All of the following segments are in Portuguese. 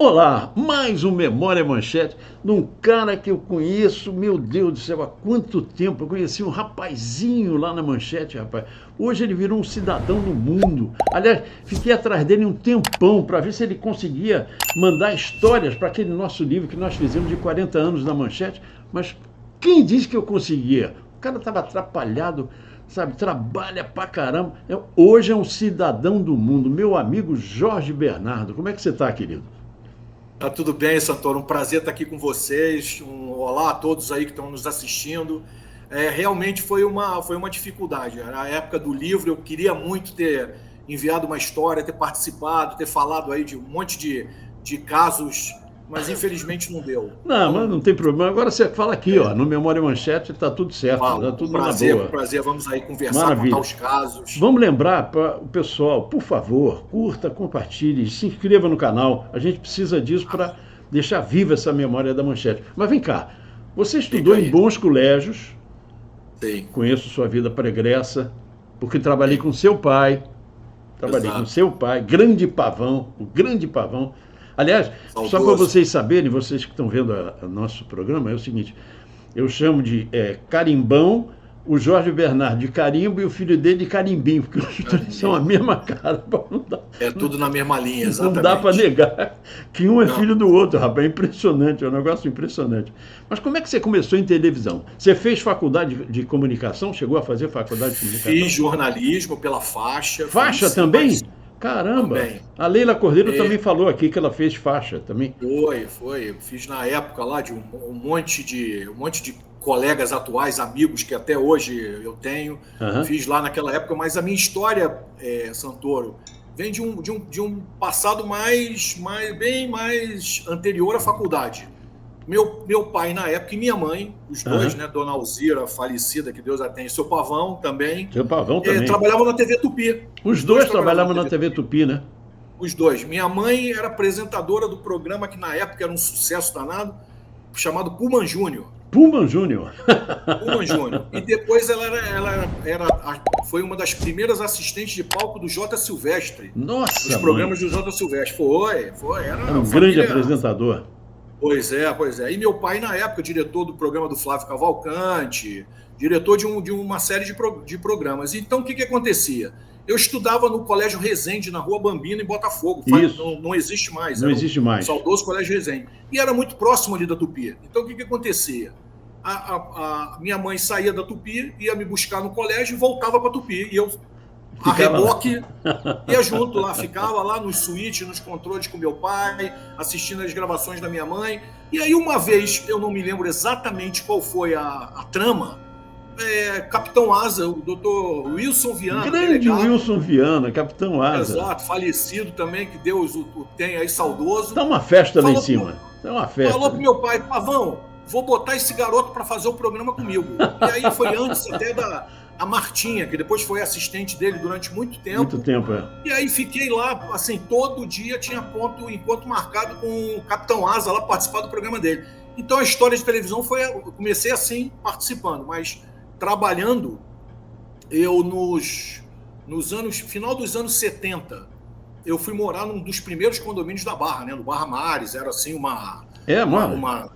Olá, mais um Memória Manchete de um cara que eu conheço, meu Deus do céu, há quanto tempo. Eu conheci um rapazinho lá na Manchete, rapaz. Hoje ele virou um cidadão no mundo. Aliás, fiquei atrás dele um tempão para ver se ele conseguia mandar histórias para aquele nosso livro que nós fizemos de 40 anos na Manchete. Mas quem disse que eu conseguia? O cara estava atrapalhado, sabe, trabalha pra caramba. Hoje é um cidadão do mundo. Meu amigo Jorge Bernardo, como é que você está, querido? Tá tudo bem, Santoro. Um prazer estar aqui com vocês. Olá a todos aí que estão nos assistindo. Realmente foi uma dificuldade. Na época do livro, eu queria muito ter enviado uma história, ter participado, ter falado aí de um monte de casos, mas infelizmente não deu. Não, mas não tem problema. Agora você fala aqui, ó, no Memória Manchete está tudo certo, está tudo na boa. Prazer, vamos aí conversar, Maravilha. contar os casos. Vamos lembrar para o pessoal, por favor, curta, compartilhe, se inscreva no canal. A gente precisa disso para deixar viva essa memória da Manchete. Mas vem cá, você estudou em bons colégios. Sim. Conheço sua vida pregressa, porque trabalhei com seu pai. Com seu pai, grande pavão, o grande pavão. Aliás, saudoso. Só para vocês saberem, vocês que estão vendo o nosso programa, é o seguinte, eu chamo de Carimbão, o Jorge Bernardo de Carimbo e o filho dele de Carimbinho, porque os três são a mesma cara. Não dá, tudo na mesma linha, exatamente. Não dá para negar que um é filho do outro, rapaz, é impressionante, é um negócio impressionante. Mas como é que você começou em televisão? Você fez faculdade de comunicação? Chegou a fazer faculdade de comunicação? Fiz jornalismo pela Faixa. Faixa também? Caramba, também. A Leila Cordeiro também falou aqui que ela fez faixa também. Foi. Eu fiz na época lá de um monte de colegas atuais, amigos que até hoje eu tenho. Fiz lá naquela época, mas a minha história, Santoro, vem de um passado bem mais anterior à faculdade. Meu pai, na época, e minha mãe, os dois, né? Dona Alzira, falecida, que Deus a tenha, e seu Pavão também. Seu Pavão também. Trabalhavam na TV Tupi. Os dois trabalhavam na TV Tupi, né? Os dois. Minha mãe era apresentadora do programa que, na época, era um sucesso danado, chamado Pullman Júnior. Pullman Júnior. Pullman Júnior. E depois ela foi uma das primeiras assistentes de palco do Jota Silvestre. Nossa, os programas do Jota Silvestre. Era um grande apresentador. Pois é. E meu pai, na época, diretor do programa do Flávio Cavalcante, diretor de uma série de programas. Então, o que acontecia? Eu estudava no Colégio Resende, na Rua Bambina, em Botafogo. Não existe mais. Não existe mais. Saudoso Colégio Resende. E era muito próximo ali da Tupi. Então, o que acontecia? A minha mãe saía da Tupi, ia me buscar no colégio e voltava para a Tupi. E eu, a reboque, ia junto lá, ficava lá nos suítes, nos controles com meu pai, assistindo as gravações da minha mãe. E aí, uma vez, eu não me lembro exatamente qual foi a trama, Capitão Asa, o doutor Wilson Viana. Grande delegado. Wilson Viana, Capitão Asa. Exato, falecido também, que Deus o tenha aí, saudoso. Tá uma festa lá em cima. Tá uma festa. Falou pro meu pai, Pavão, vou botar esse garoto para fazer o programa comigo. E aí foi antes até a Martinha, que depois foi assistente dele durante muito tempo. Muito tempo, E aí fiquei lá, assim, todo dia tinha encontro marcado com o Capitão Asa lá participar do programa dele. Então a história de televisão eu comecei assim, participando, mas trabalhando, eu final dos anos 70, eu fui morar num dos primeiros condomínios da Barra, né? No Barra Mares, era assim uma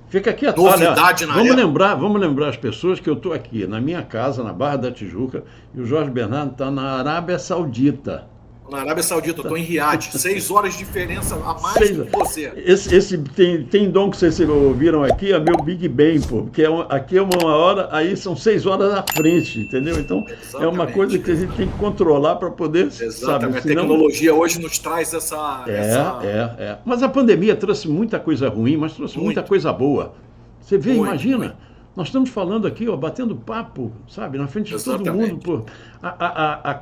fica aqui a novidade na época. Vamos lembrar as pessoas que eu estou aqui na minha casa, na Barra da Tijuca, e o Jorge Bernardo está na Arábia Saudita. Na Arábia Saudita, eu estou em Riad, 6 horas de diferença a mais do que você. Esse tem dom que vocês ouviram aqui, é meu Big Bang, pô, porque aqui é 1 hora, aí são 6 horas à frente, entendeu? Então, é uma coisa que a gente tem que controlar para poder saber. A tecnologia hoje nos traz essa... Mas a pandemia trouxe muita coisa ruim, mas trouxe muita coisa boa. Você vê, imagina... Nós estamos falando aqui, ó, batendo papo, sabe, na frente de todo mundo, pô. A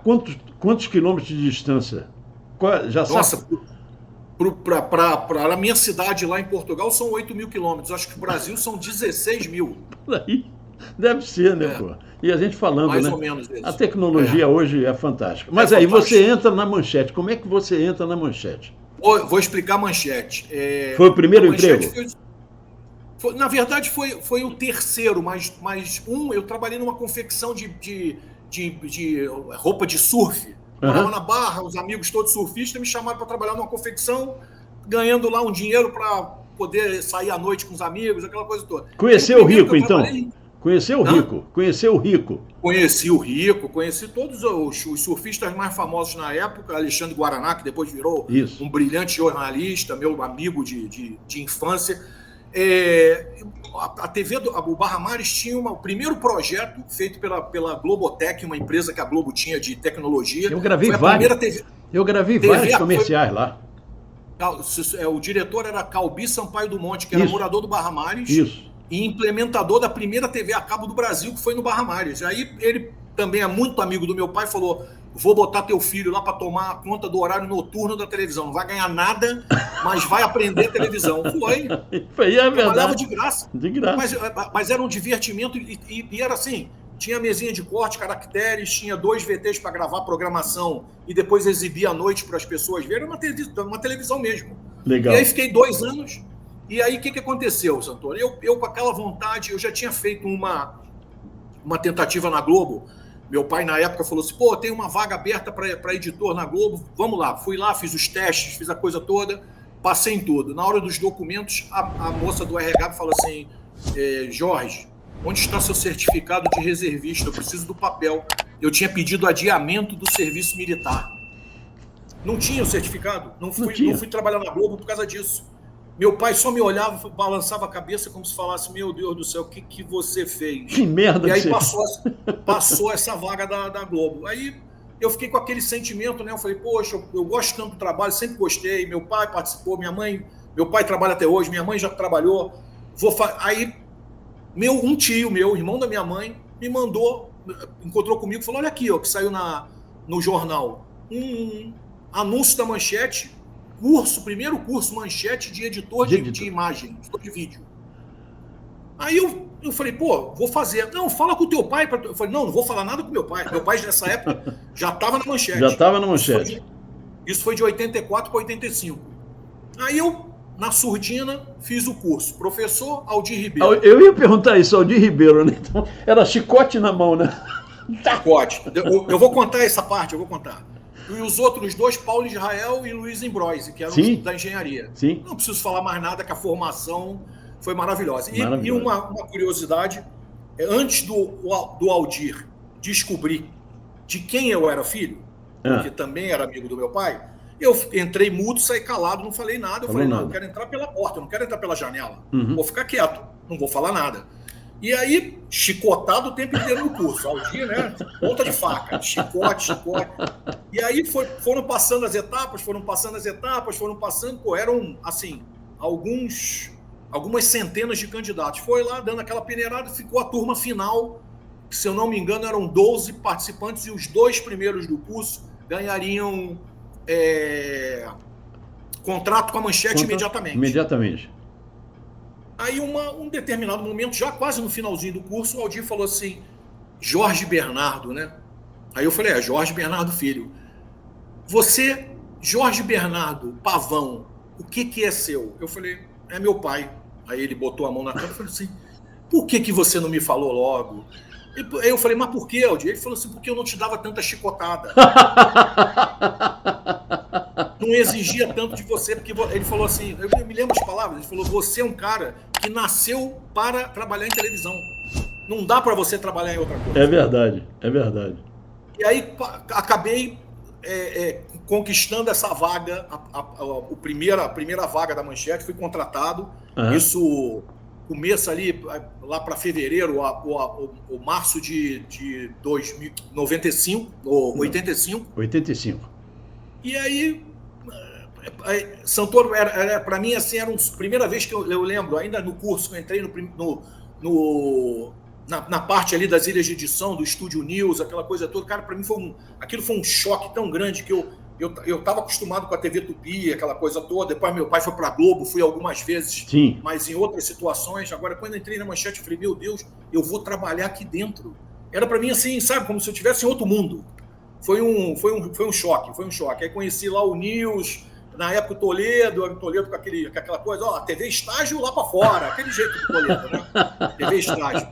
quantos quilômetros de distância? Já Nossa, para a minha cidade lá em Portugal são 8 mil quilômetros. Acho que o Brasil são 16 mil. Por aí. Deve ser, né, pô? E a gente falando, mais né? ou menos isso. A tecnologia hoje é fantástica. Mas aí você entra na Manchete. Como é que você entra na Manchete? Vou explicar a Manchete. Foi o primeiro emprego? Na verdade, foi o terceiro, mas eu trabalhei numa confecção de roupa de surf. Morava na Barra, os amigos todos surfistas me chamaram para trabalhar numa confecção ganhando lá um dinheiro para poder sair à noite com os amigos, aquela coisa toda. Conheceu o Rico, então? Conheceu o Rico? Conheceu o Rico? Conheci o Rico, conheci todos os surfistas mais famosos na época, Alexandre Guaraná, que depois virou um brilhante jornalista, meu amigo de infância. A TV, o Barra Mares tinha o primeiro projeto feito pela Globotech, uma empresa que a Globo tinha de tecnologia. Eu gravei vários. Eu gravei vários comerciais lá. O diretor era Calbi Sampaio do Monte, que era morador do Barra Mares. Isso. E implementador da primeira TV a cabo do Brasil, que foi no Barra Mares. Aí ele também é muito amigo do meu pai, falou: vou botar teu filho lá para tomar conta do horário noturno da televisão. Não vai ganhar nada, mas vai aprender a televisão. Foi. Trabalhava de graça. De graça. Mas era um divertimento e era assim, tinha mesinha de corte, caracteres, tinha 2 VTs para gravar programação e depois exibir à noite para as pessoas verem. Era uma televisão mesmo. Legal. E aí fiquei 2 anos. E aí, o que aconteceu, Santoro? Eu, com aquela vontade, eu já tinha feito uma tentativa na Globo. Meu pai, na época, falou assim, pô, tem uma vaga aberta para editor na Globo, vamos lá. Fui lá, fiz os testes, fiz a coisa toda, passei em tudo. Na hora dos documentos, a moça do RH falou assim, Jorge, onde está seu certificado de reservista? Eu preciso do papel. Eu tinha pedido adiamento do serviço militar. Não tinha o certificado. Não fui trabalhar na Globo por causa disso. Meu pai só me olhava, balançava a cabeça como se falasse, meu Deus do céu, o que você fez? Que merda. E aí passou essa vaga da Globo. Aí eu fiquei com aquele sentimento, né? Eu falei, poxa, eu gosto tanto do trabalho, sempre gostei. Meu pai participou, meu pai trabalha até hoje, minha mãe já trabalhou. Aí um tio meu, irmão da minha mãe, me mandou, encontrou comigo e falou, olha aqui, ó, que saiu no jornal, um anúncio da Manchete, primeiro curso Manchete de editor de imagem, editor de vídeo. Aí eu falei, pô, vou fazer. Não, fala com o teu pai. Eu falei, não vou falar nada com meu pai. Meu pai, nessa época, já estava na Manchete. Já estava na Manchete. Isso foi de 84 para 85. Aí eu, na surdina, fiz o curso. Professor Aldir Ribeiro. Eu ia perguntar isso, Aldir Ribeiro, né? Então, era chicote na mão, né? Chicote. Eu vou contar essa parte, eu vou contar. E os outros 2, Paulo Israel e Luiz Embroise, que eram da engenharia. Sim. Não preciso falar mais nada, que a formação foi maravilhosa. E uma curiosidade, antes do Aldir descobrir de quem eu era filho, porque também era amigo do meu pai, eu entrei mudo, saí calado, não falei nada. Eu falei, não, eu quero entrar pela porta, eu não quero entrar pela janela. Vou ficar quieto, não vou falar nada. E aí, chicotado o tempo inteiro no curso. Aldir, né? Ponta de faca. Chicote. E aí foram passando as etapas, pô, eram, assim, algumas centenas de candidatos. Foi lá, dando aquela peneirada, ficou a turma final, que, se eu não me engano, eram 12 participantes, e os 2 primeiros do curso ganhariam contrato com a Manchete imediatamente. Aí, um determinado momento, já quase no finalzinho do curso, o Aldir falou assim, Jorge Bernardo, né? Aí eu falei, Jorge Bernardo Filho. Você, Jorge Bernardo Pavão, o que é seu? Eu falei, é meu pai. Aí ele botou a mão na cara e falou assim, por que você não me falou logo? Aí eu falei, mas por que, Aldir? Ele falou assim, porque eu não te dava tanta chicotada. Não exigia tanto de você, porque ele falou assim, eu me lembro as palavras, ele falou, você é um cara que nasceu para trabalhar em televisão. Não dá para você trabalhar em outra coisa. É verdade. E aí acabei conquistando essa vaga, a primeira vaga da Manchete, fui contratado. Isso começa ali, lá para fevereiro, o março de 95, ou 85. 85. E aí, Santoro, para mim, assim, era a primeira vez que eu lembro, ainda no curso, que eu entrei na parte ali das ilhas de edição, do Estúdio News, aquela coisa toda. Cara, para mim aquilo foi um choque tão grande que eu estava acostumado com a TV Tupi, aquela coisa toda. Depois meu pai foi para a Globo, fui algumas vezes, sim, mas em outras situações. Agora, quando eu entrei na Manchete, eu falei, meu Deus, eu vou trabalhar aqui dentro. Era para mim assim, sabe, como se eu estivesse em outro mundo. Foi um choque. Aí conheci lá o News, na época o Toledo com aquela coisa, ó, TV estágio lá para fora, aquele jeito do Toledo, né? TV estágio.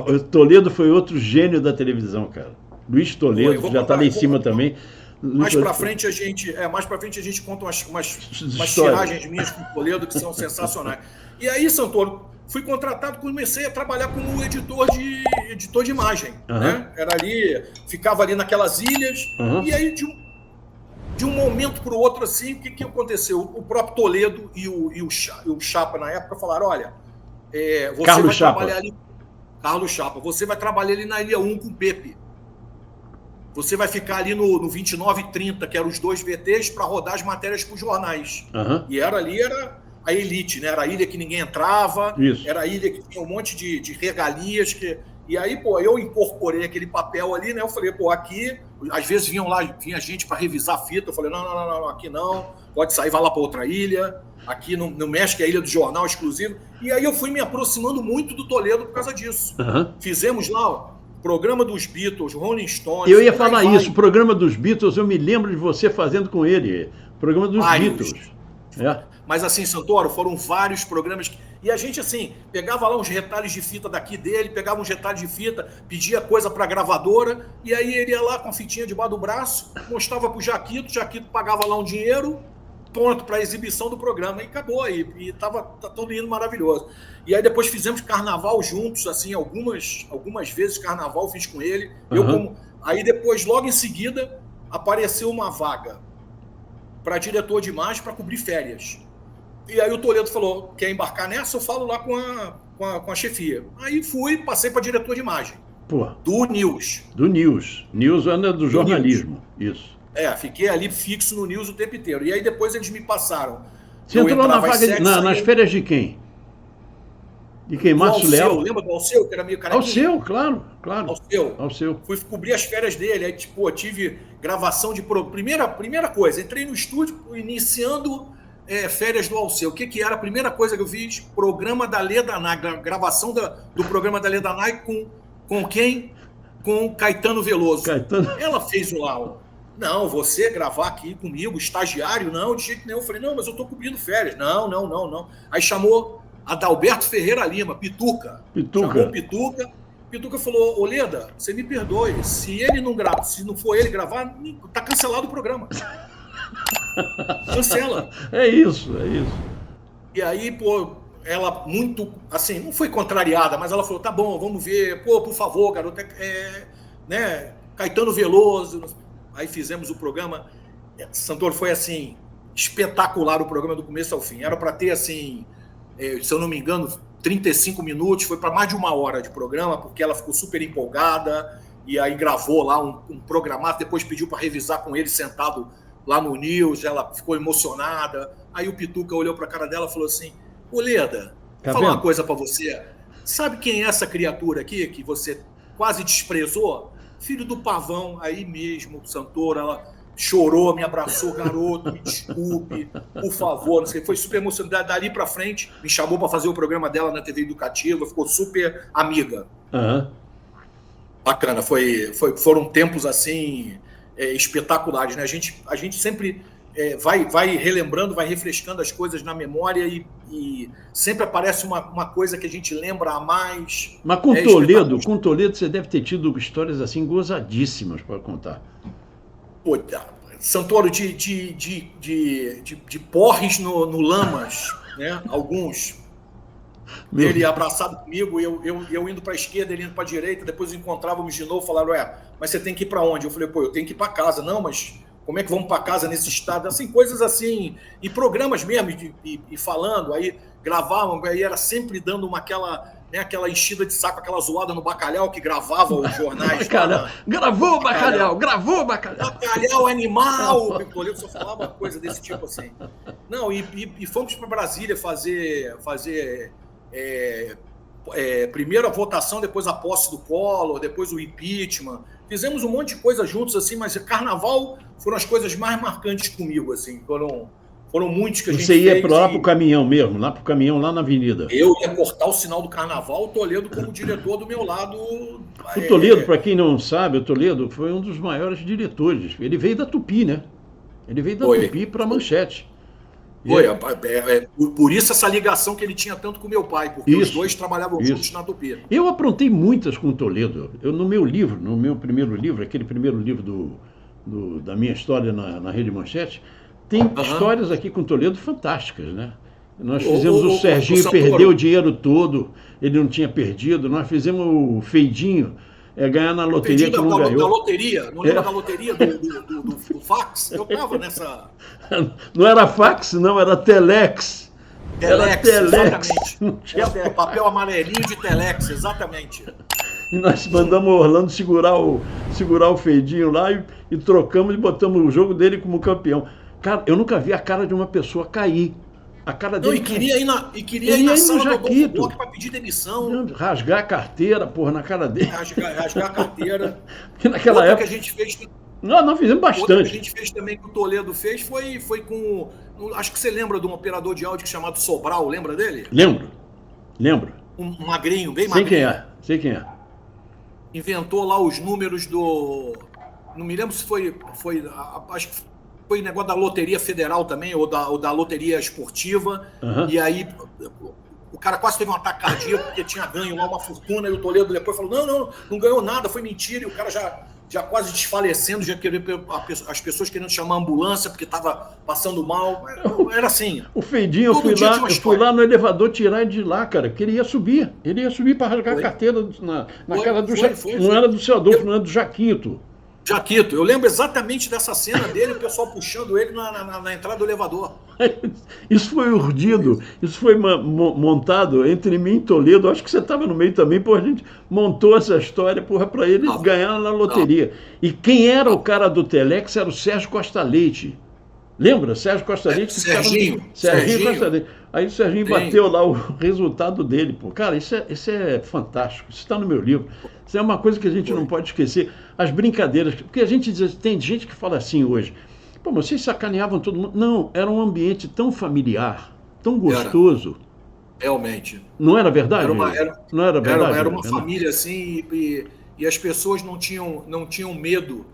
O Toledo foi outro gênio da televisão, cara. Luiz Toledo, já está lá em cima também. Mais para frente a gente conta umas tiragens minhas com o Toledo que são sensacionais. E aí, Santoro, fui contratado, comecei a trabalhar como editor de imagem. Né? Era ali, ficava ali naquelas ilhas, e aí de um momento para o outro, assim, o que aconteceu? O próprio Toledo e o Chapa, na época, falaram, olha, você Carlos vai Chapa. trabalhar ali... Carlos Chapa, você vai trabalhar ali na Ilha 1 com o Pepe. Você vai ficar ali no 29 e 30, que eram os 2 VTs, para rodar as matérias para os jornais. E era a elite, né? Era a ilha que ninguém entrava, era a ilha que tinha um monte de regalias. E aí, pô, eu incorporei aquele papel ali, né? Eu falei, pô, aqui, às vezes vinha gente para revisar a fita. Eu falei, não, aqui não, pode sair, vai lá para outra ilha. Aqui no México é a ilha do jornal exclusivo. E aí eu fui me aproximando muito do Toledo por causa disso. Fizemos lá o programa dos Beatles, Rolling Stones. Eu ia falar isso, o programa dos Beatles, eu me lembro de você fazendo com ele. Programa dos Beatles. Mas assim, Santoro, foram vários programas. E a gente, assim, pegava lá uns retalhos de fita daqui dele, pegava uns retalhos de fita, pedia coisa para a gravadora, e aí ele ia lá com a fitinha debaixo do braço, mostrava pro Jaquito, o Jaquito pagava lá um dinheiro, pronto, para a exibição do programa, e acabou aí, e tá tudo indo maravilhoso. E aí depois fizemos carnaval juntos, assim, algumas vezes carnaval fiz com ele. Aí depois, logo em seguida, apareceu uma vaga para diretor de imagem para cobrir férias. E aí o Toledo falou, quer embarcar nessa? Eu falo lá com a chefia. Aí fui, passei para diretor de imagem. Do News. Do News. News anda do jornalismo, isso. Fiquei ali fixo no News o tempo inteiro. E aí depois eles me passaram. Você entrou na vaga nas férias de quem? De quem? Márcio Leal? Lembra do Alceu, que era meio carequinha? Alceu, claro. Alceu. Fui cobrir as férias dele. Aí, tipo, tive gravação de... Primeira coisa, entrei no estúdio iniciando férias do Alceu. O que era a primeira coisa que eu fiz? Programa da Lê Danai. Gravação do programa da Lê Danai com quem? Com Caetano Veloso. Ela fez o lá. Não, você gravar aqui comigo, estagiário? Não, de jeito nenhum. Eu falei, não, mas eu tô cobrindo férias. Não. Aí chamou Adalberto Ferreira Lima, Pituca. Chamou o Pituca. Pituca falou, ô Leda, você me perdoe, se não for ele gravar, tá cancelado o programa. Cancela. É isso. E aí, pô, ela muito, assim, não foi contrariada, mas ela falou, tá bom, vamos ver, pô, por favor, garoto, né, Caetano Veloso. Aí fizemos o programa. Santoro, foi assim, espetacular o programa do começo ao fim. Era para ter, assim, se eu não me engano, 35 minutos, foi para mais de 1 hora de programa, porque ela ficou super empolgada, e aí gravou lá um programado, depois pediu para revisar com ele sentado lá no News, ela ficou emocionada. Aí o Pituca olhou para a cara dela e falou assim, ô Leda, vou falar uma coisa para você. Sabe quem é essa criatura aqui que você quase desprezou? Filho do Pavão. Aí mesmo, Santoro, ela chorou, me abraçou, garoto, me desculpe, por favor, não sei, foi super emocionante. Dali para frente, me chamou para fazer o programa dela na TV Educativa, ficou super amiga. Bacana, foram tempos assim espetaculares, né? A gente sempre vai relembrando, vai refrescando as coisas na memória e sempre aparece uma coisa que a gente lembra a mais. Mas com Toledo você deve ter tido histórias assim gozadíssimas para contar. Pô, Santoro, de porres no Lamas, né? Alguns. Ele abraçado comigo, eu indo para a esquerda, ele indo para a direita, depois encontrávamos de novo, falaram, mas você tem que ir para onde? Eu falei, pô, eu tenho que ir para casa. Não, mas como é que vamos para casa nesse estado? Assim, coisas assim, e programas mesmo, e falando, aí gravavam, aí era sempre dando aquela enchida de saco, aquela zoada no Bacalhau que gravava os jornais. Gravou o Bacalhau! Bacalhau animal! O Toledo só falava coisa desse tipo assim. Não, e fomos para Brasília fazer primeiro a votação, depois a posse do Collor, depois o impeachment. Fizemos um monte de coisa juntos, assim, mas carnaval foram as coisas mais marcantes comigo, assim. Foram muitos que a gente fez. Você ia lá pro caminhão mesmo, lá na avenida. Eu ia cortar o sinal do carnaval, o Toledo como diretor do meu lado. O Toledo, para quem não sabe, o Toledo foi um dos maiores diretores. Ele veio da Tupi, né? Ele veio da Tupi para Manchete. Por isso essa ligação que ele tinha tanto com meu pai, porque os dois trabalhavam juntos na Tupi. Eu aprontei muitas com o Toledo. No meu primeiro livro, aquele primeiro livro da minha história na Rede Manchete, tem histórias aqui com Toledo fantásticas, né? Nós fizemos o Serginho perder o dinheiro todo, ele não tinha perdido. Nós fizemos o Feidinho ganhar na loteria que não ganhou. Da loteria, não lembra da loteria do fax? Eu estava nessa... Não era fax, não, era telex. Telex, exatamente. Papel amarelinho de telex, exatamente. E nós mandamos o Orlando segurar o Feidinho lá e trocamos e botamos o jogo dele como campeão. Cara, eu nunca vi a cara de uma pessoa cair. A cara dele. Não, e queria ir na sala do bloco para pedir demissão. Rasgar a carteira, porra, na cara dele. Rasgar a carteira. Porque naquela época. Que a gente fez. Nós fizemos bastante. Outra que a gente fez também, que o Toledo fez, foi com. Acho que você lembra de um operador de áudio chamado Sobral, lembra dele? Lembro. Um magrinho, bem magrinho. Sei quem é. Inventou lá os números do. Não me lembro se foi acho que foi negócio da Loteria Federal também, ou da Loteria Esportiva, e aí o cara quase teve um ataque cardíaco, porque tinha ganho lá uma fortuna, e o Toledo depois falou, não ganhou nada, foi mentira, e o cara já quase desfalecendo, já queria as pessoas querendo chamar a ambulância, porque estava passando mal, era assim. O Feidinho, eu fui lá no elevador tirar ele de lá, cara, porque ele ia subir para rasgar a carteira na cara do Jaquito, não era do seu Adolfo, não era do Jaquito. Jaquito, eu lembro exatamente dessa cena dele, o pessoal puxando ele na entrada do elevador. Isso foi urdido, isso foi montado entre mim e Toledo. Acho que você estava no meio também, a gente montou essa história para ele ganhar na loteria. E quem era o cara do Telex era o Sérgio Costa Leite. Lembra? Sérgio Costa Leite? Serginho Costa Leite. Aí o Serginho bateu lá o resultado dele. Pô. Cara, isso é fantástico. Isso está no meu livro. Isso é uma coisa que a gente não pode esquecer. As brincadeiras. Porque a gente diz, tem gente que fala assim hoje. Pô, mas vocês sacaneavam todo mundo. Não, era um ambiente tão familiar, tão gostoso. Realmente. Não era verdade? Não era verdade? Era uma família assim e as pessoas não tinham medo,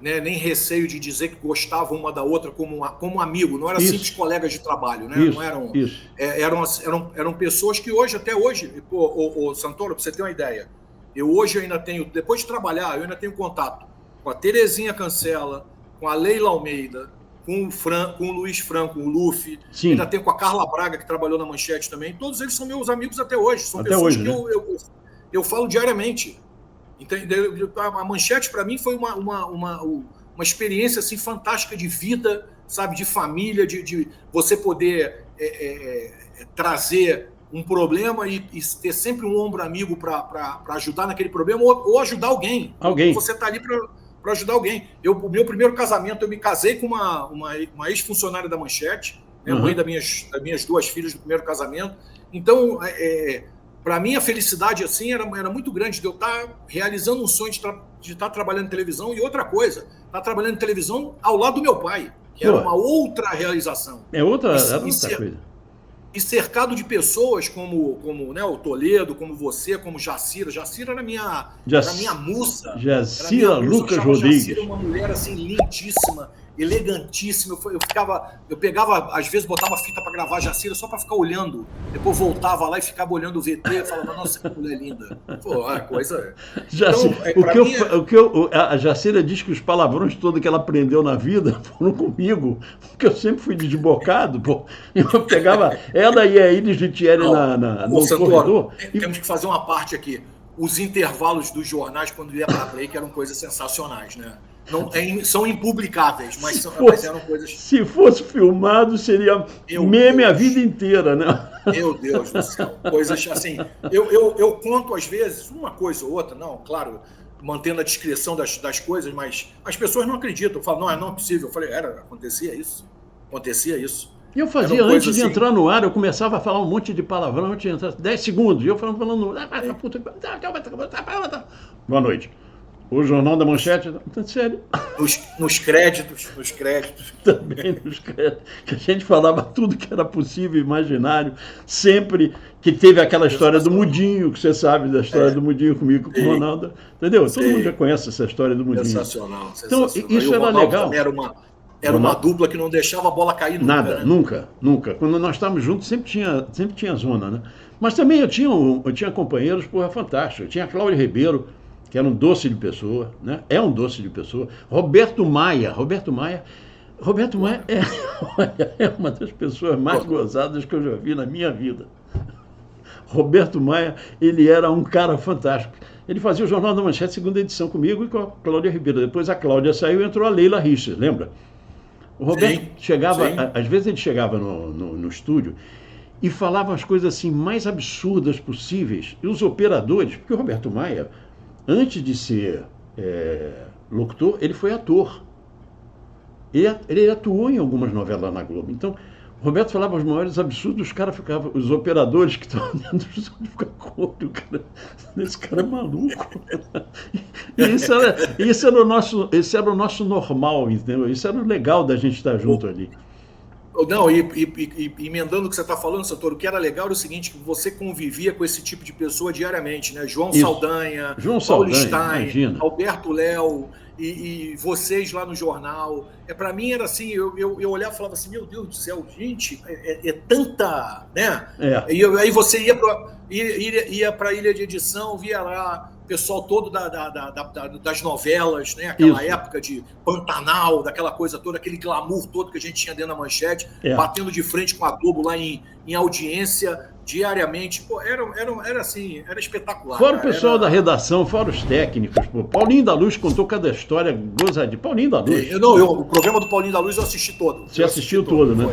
né, nem receio de dizer que gostavam uma da outra como amigo, não eram simples colegas de trabalho, né? Eram pessoas que até hoje, o Santoro, para você ter uma ideia, eu ainda tenho, depois de trabalhar, eu ainda tenho contato com a Terezinha Cancela, com a Leila Almeida, com o Luiz Franco, o Luffy, ainda tenho com a Carla Braga, que trabalhou na Manchete também, todos eles são meus amigos até hoje, são pessoas que eu falo diariamente. Entendeu? A Manchete, para mim, foi uma experiência assim, fantástica de vida, sabe, de família, de você poder trazer um problema e ter sempre um ombro amigo para ajudar naquele problema ou ajudar alguém. Você está ali para ajudar alguém. O meu primeiro casamento, eu me casei com uma ex-funcionária da Manchete, né, mãe das minhas duas filhas do primeiro casamento. Então, para mim, a felicidade assim era muito grande de eu estar realizando um sonho de estar trabalhando em televisão. E outra coisa, estar trabalhando em televisão ao lado do meu pai, que era uma outra realização. Era outra coisa. E cercado de pessoas como né, o Toledo, como você, como Jacira. Jacira era minha musa. Jacira Lucas Rodrigues. Jacira, uma mulher assim lindíssima, elegantíssima. Eu pegava, às vezes, botava fita para gravar a Jacira só para ficar olhando. Depois voltava lá e ficava olhando o VT e falava, nossa, que mulher linda. Pô, a coisa... A Jacira diz que os palavrões todos que ela aprendeu na vida foram comigo, porque eu sempre fui desbocado, pô. Eu pegava ela e a Iris Vitieri no corredor. Temos que fazer uma parte aqui. Os intervalos dos jornais, quando ia para break, eram coisas sensacionais, né? São impublicáveis, mas eram coisas... Se fosse filmado, seria meme a vida inteira, né? Meu Deus do céu. Coisas assim... Eu conto, às vezes, uma coisa ou outra, não, claro, mantendo a descrição das coisas, mas as pessoas não acreditam. Eu falo, não é possível. Eu falei, acontecia isso. E eu fazia, antes de entrar no ar, eu começava a falar um monte de palavrão, antes de entrar 10 segundos, e eu falando... Boa noite. O Jornal da Manchete, sério. Nos créditos. Também nos créditos. Que a gente falava tudo que era possível, imaginário, sempre que teve aquela história do Mudinho, que você sabe da história do Mudinho comigo, com o Ronaldo. Entendeu? Todo mundo já conhece essa história do Mudinho. Sensacional. Então, isso era legal. Era uma dupla que não deixava a bola cair nunca. Nada, né? Nunca. Quando nós estávamos juntos, sempre tinha zona, né? Mas também eu tinha companheiros, fantásticos. Eu tinha a Cláudia Ribeiro, que era um doce de pessoa, né? É um doce de pessoa. Roberto Maia é uma das pessoas mais gozadas que eu já vi na minha vida. Roberto Maia, ele era um cara fantástico. Ele fazia o Jornal da Manchete, segunda edição, comigo e com a Cláudia Ribeiro. Depois a Cláudia saiu e entrou a Leila Richter, lembra? O Roberto chegava, às vezes ele chegava no estúdio e falava as coisas assim mais absurdas possíveis. E os operadores, porque o Roberto Maia, antes de ser locutor, ele foi ator. Ele atuou em algumas novelas na Globo. Então, o Roberto falava os maiores absurdos, os caras ficavam, os operadores que estavam dentro do estúdio ficavam com o cara, esse cara é maluco. E esse era o nosso normal, entendeu? Isso era o legal da gente estar junto ali. Não, e emendando o que você está falando, Santoro, o que era legal era o seguinte, que você convivia com esse tipo de pessoa diariamente, né? João Saldanha, Paulo Stein, imagina. Alberto Léo, e vocês lá no jornal. Para mim era assim, eu olhava e falava assim, meu Deus do céu, gente, é tanta, né? E aí você ia para a ilha de edição, via lá o pessoal todo das novelas, né? Aquela época de Pantanal, daquela coisa toda, aquele glamour todo que a gente tinha dentro da Manchete, batendo de frente com a Globo lá em audiência diariamente. Pô, era assim, era espetacular. Fora o pessoal da redação, fora os técnicos. Pô. Paulinho da Luz contou cada história gozadinha. Paulinho da Luz. O programa do Paulinho da Luz eu assisti todo. Você assistiu todo, né?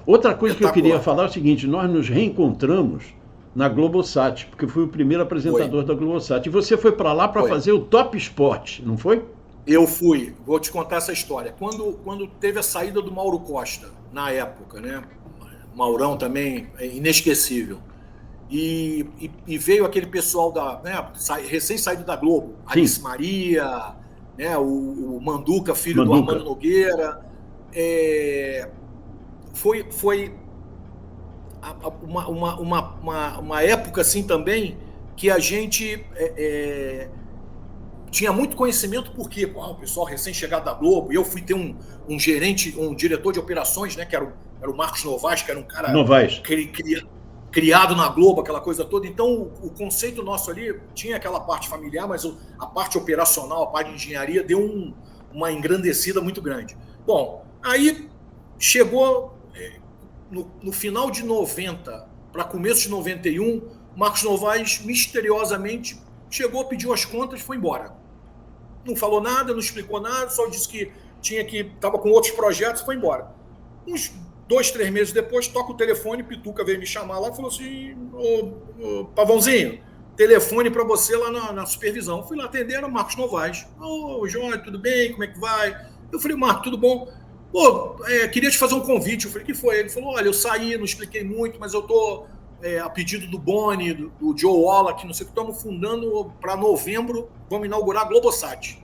Outra coisa que eu queria falar é o seguinte, nós nos reencontramos na Globosat, porque fui o primeiro apresentador da Globosat. E você foi para lá para fazer o Top Sport, não foi? Eu fui. Vou te contar essa história. Quando teve a saída do Mauro Costa, na época, né? Maurão também, inesquecível. E veio aquele pessoal recém-saído da Globo, Alice Maria, né, o Manduca, filho do Armando Nogueira. Foi uma época assim também que a gente tinha muito conhecimento, porque o pessoal recém-chegado da Globo, e eu fui ter um gerente, um diretor de operações, né, que era o Marcos Novaes, que era um cara criado na Globo, aquela coisa toda. Então, o conceito nosso ali tinha aquela parte familiar, mas a parte operacional, a parte de engenharia, deu uma engrandecida muito grande. Bom, aí chegou no final de 90 para começo de 91, Marcos Novaes misteriosamente chegou, pediu as contas e foi embora. Não falou nada, não explicou nada, só disse que estava com outros projetos e foi embora. Uns 2, 3 meses depois, toca o telefone, Pituca veio me chamar lá e falou assim, ô Pavãozinho, telefone para você lá na supervisão. Fui lá atender, era o Marcos Novaes. Ô, João, tudo bem? Como é que vai? Eu falei, Marcos, tudo bom? Pô, queria te fazer um convite. Eu falei, o que foi? Ele falou, olha, eu saí, não expliquei muito, mas eu tô a pedido do Boni, do Joe Wallach, não sei o que, estamos fundando para novembro, vamos inaugurar a Globosat.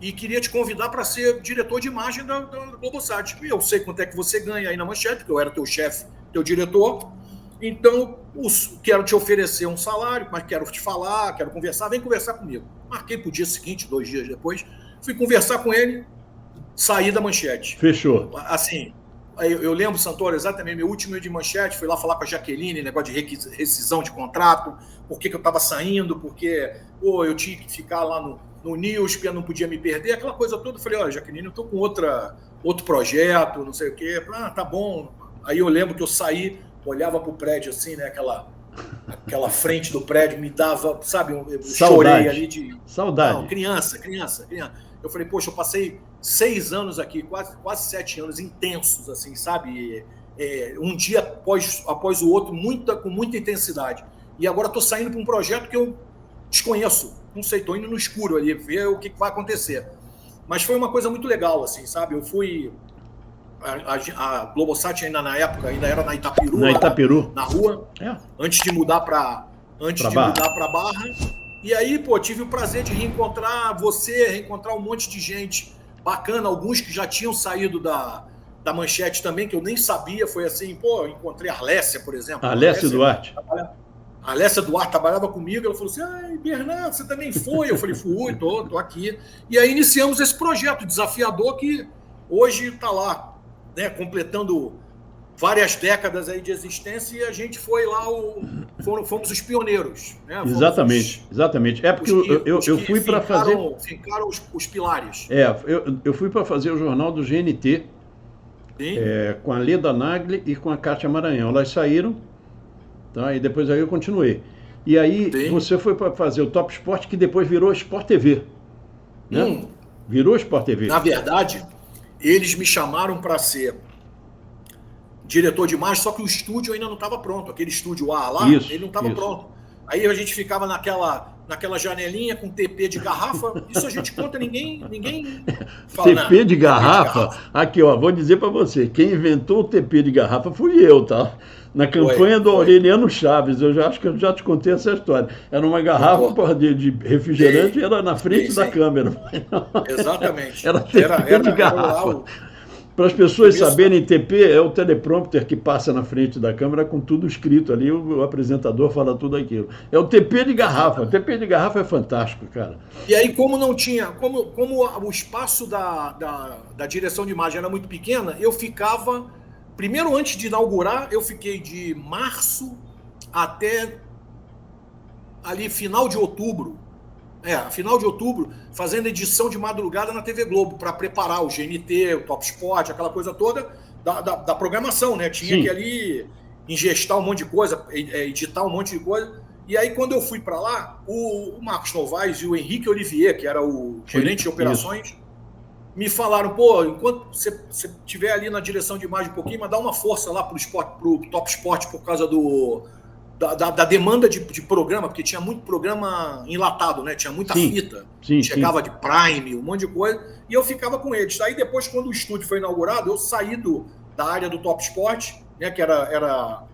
E queria te convidar para ser diretor de imagem da Globosat. E eu sei quanto é que você ganha aí na Manchete, porque eu era teu chefe, teu diretor. Então, quero te oferecer um salário, mas quero te falar, quero conversar, vem conversar comigo. Marquei para o dia seguinte, 2 dias depois, fui conversar com ele, saí da Manchete. Fechou. Assim, eu lembro, Santoro, exatamente, meu último dia de Manchete, fui lá falar com a Jaqueline, negócio de rescisão de contrato, por que eu estava saindo, porque eu tinha que ficar lá no News, porque eu não podia me perder, aquela coisa toda. Eu falei, olha, Jaqueline, eu estou com outro projeto, não sei o quê. Tá bom. Aí eu lembro que eu saí, olhava para o prédio assim, né, aquela frente do prédio me dava, sabe, eu chorei ali de... Saudade. Não, criança. Eu falei, poxa, eu passei 6 anos aqui, quase 7 anos intensos, assim, sabe? Um dia após o outro, com muita intensidade. E agora estou saindo para um projeto que eu desconheço. Não sei, estou indo no escuro ali, ver o que vai acontecer. Mas foi uma coisa muito legal, assim, sabe? Eu fui... A Globosat ainda na época, ainda era na Itaperu. Na Itaperu. Na rua. Antes de mudar para Barra. E aí, tive o prazer de reencontrar um monte de gente bacana, alguns que já tinham saído da Manchete também, que eu nem sabia. Foi assim, encontrei a Arlécia, por exemplo. Arlécia Duarte. A Alessia Duarte trabalhava comigo, ela falou assim, Bernardo, você também foi? Eu falei, fui, tô aqui. E aí iniciamos esse projeto desafiador que hoje está lá, né, completando várias décadas aí de existência e a gente foi lá, fomos os pioneiros. Né? Exatamente, exatamente. É porque eu fui para fazer... Ficaram os pilares. Eu fui para fazer o jornal do GNT, com a Leda Nagli e com a Kátia Maranhão. Elas saíram, tá? E depois aí eu continuei. E aí você foi para fazer o Top Sport, que depois virou Sport TV. Né? Virou Sport TV. Na verdade, eles me chamaram para ser diretor de imagem, só que o estúdio ainda não estava pronto. Aquele estúdio A lá, ele não estava pronto. Aí a gente ficava naquela janelinha com TP de garrafa. Isso a gente conta, ninguém fala. TP de garrafa? Aqui, ó, vou dizer para você, quem inventou o TP de garrafa fui eu, tá? Na campanha do Aureliano Chaves, eu acho que eu já te contei essa história. Era uma garrafa de refrigerante e era na frente da câmera. Exatamente. Era TP de garrafa. Para as pessoas saberem, TP é o teleprompter que passa na frente da câmera com tudo escrito ali, o apresentador fala tudo aquilo. É o TP de garrafa. O TP de garrafa é fantástico, cara. E aí, como não tinha, como o espaço da direção de imagem era muito pequena, eu ficava, primeiro antes de inaugurar, eu fiquei de março até ali final de outubro. Final de outubro, fazendo edição de madrugada na TV Globo, para preparar o GNT, o Top Sport, aquela coisa toda da programação, né? Tinha que ali ingestar um monte de coisa, editar um monte de coisa. E aí, quando eu fui para lá, o Marcos Novaes e o Henrique Olivier, que era o gerente de operações, me falaram, pô, enquanto você estiver ali na direção de imagem um pouquinho, mas dá uma força lá pro Top Sport por causa da demanda de programa, porque tinha muito programa enlatado, né? Tinha muita fita. Chegava de Prime, um monte de coisa, e eu ficava com eles. Aí depois, quando o estúdio foi inaugurado, eu saí da área do Top Sport, né, que era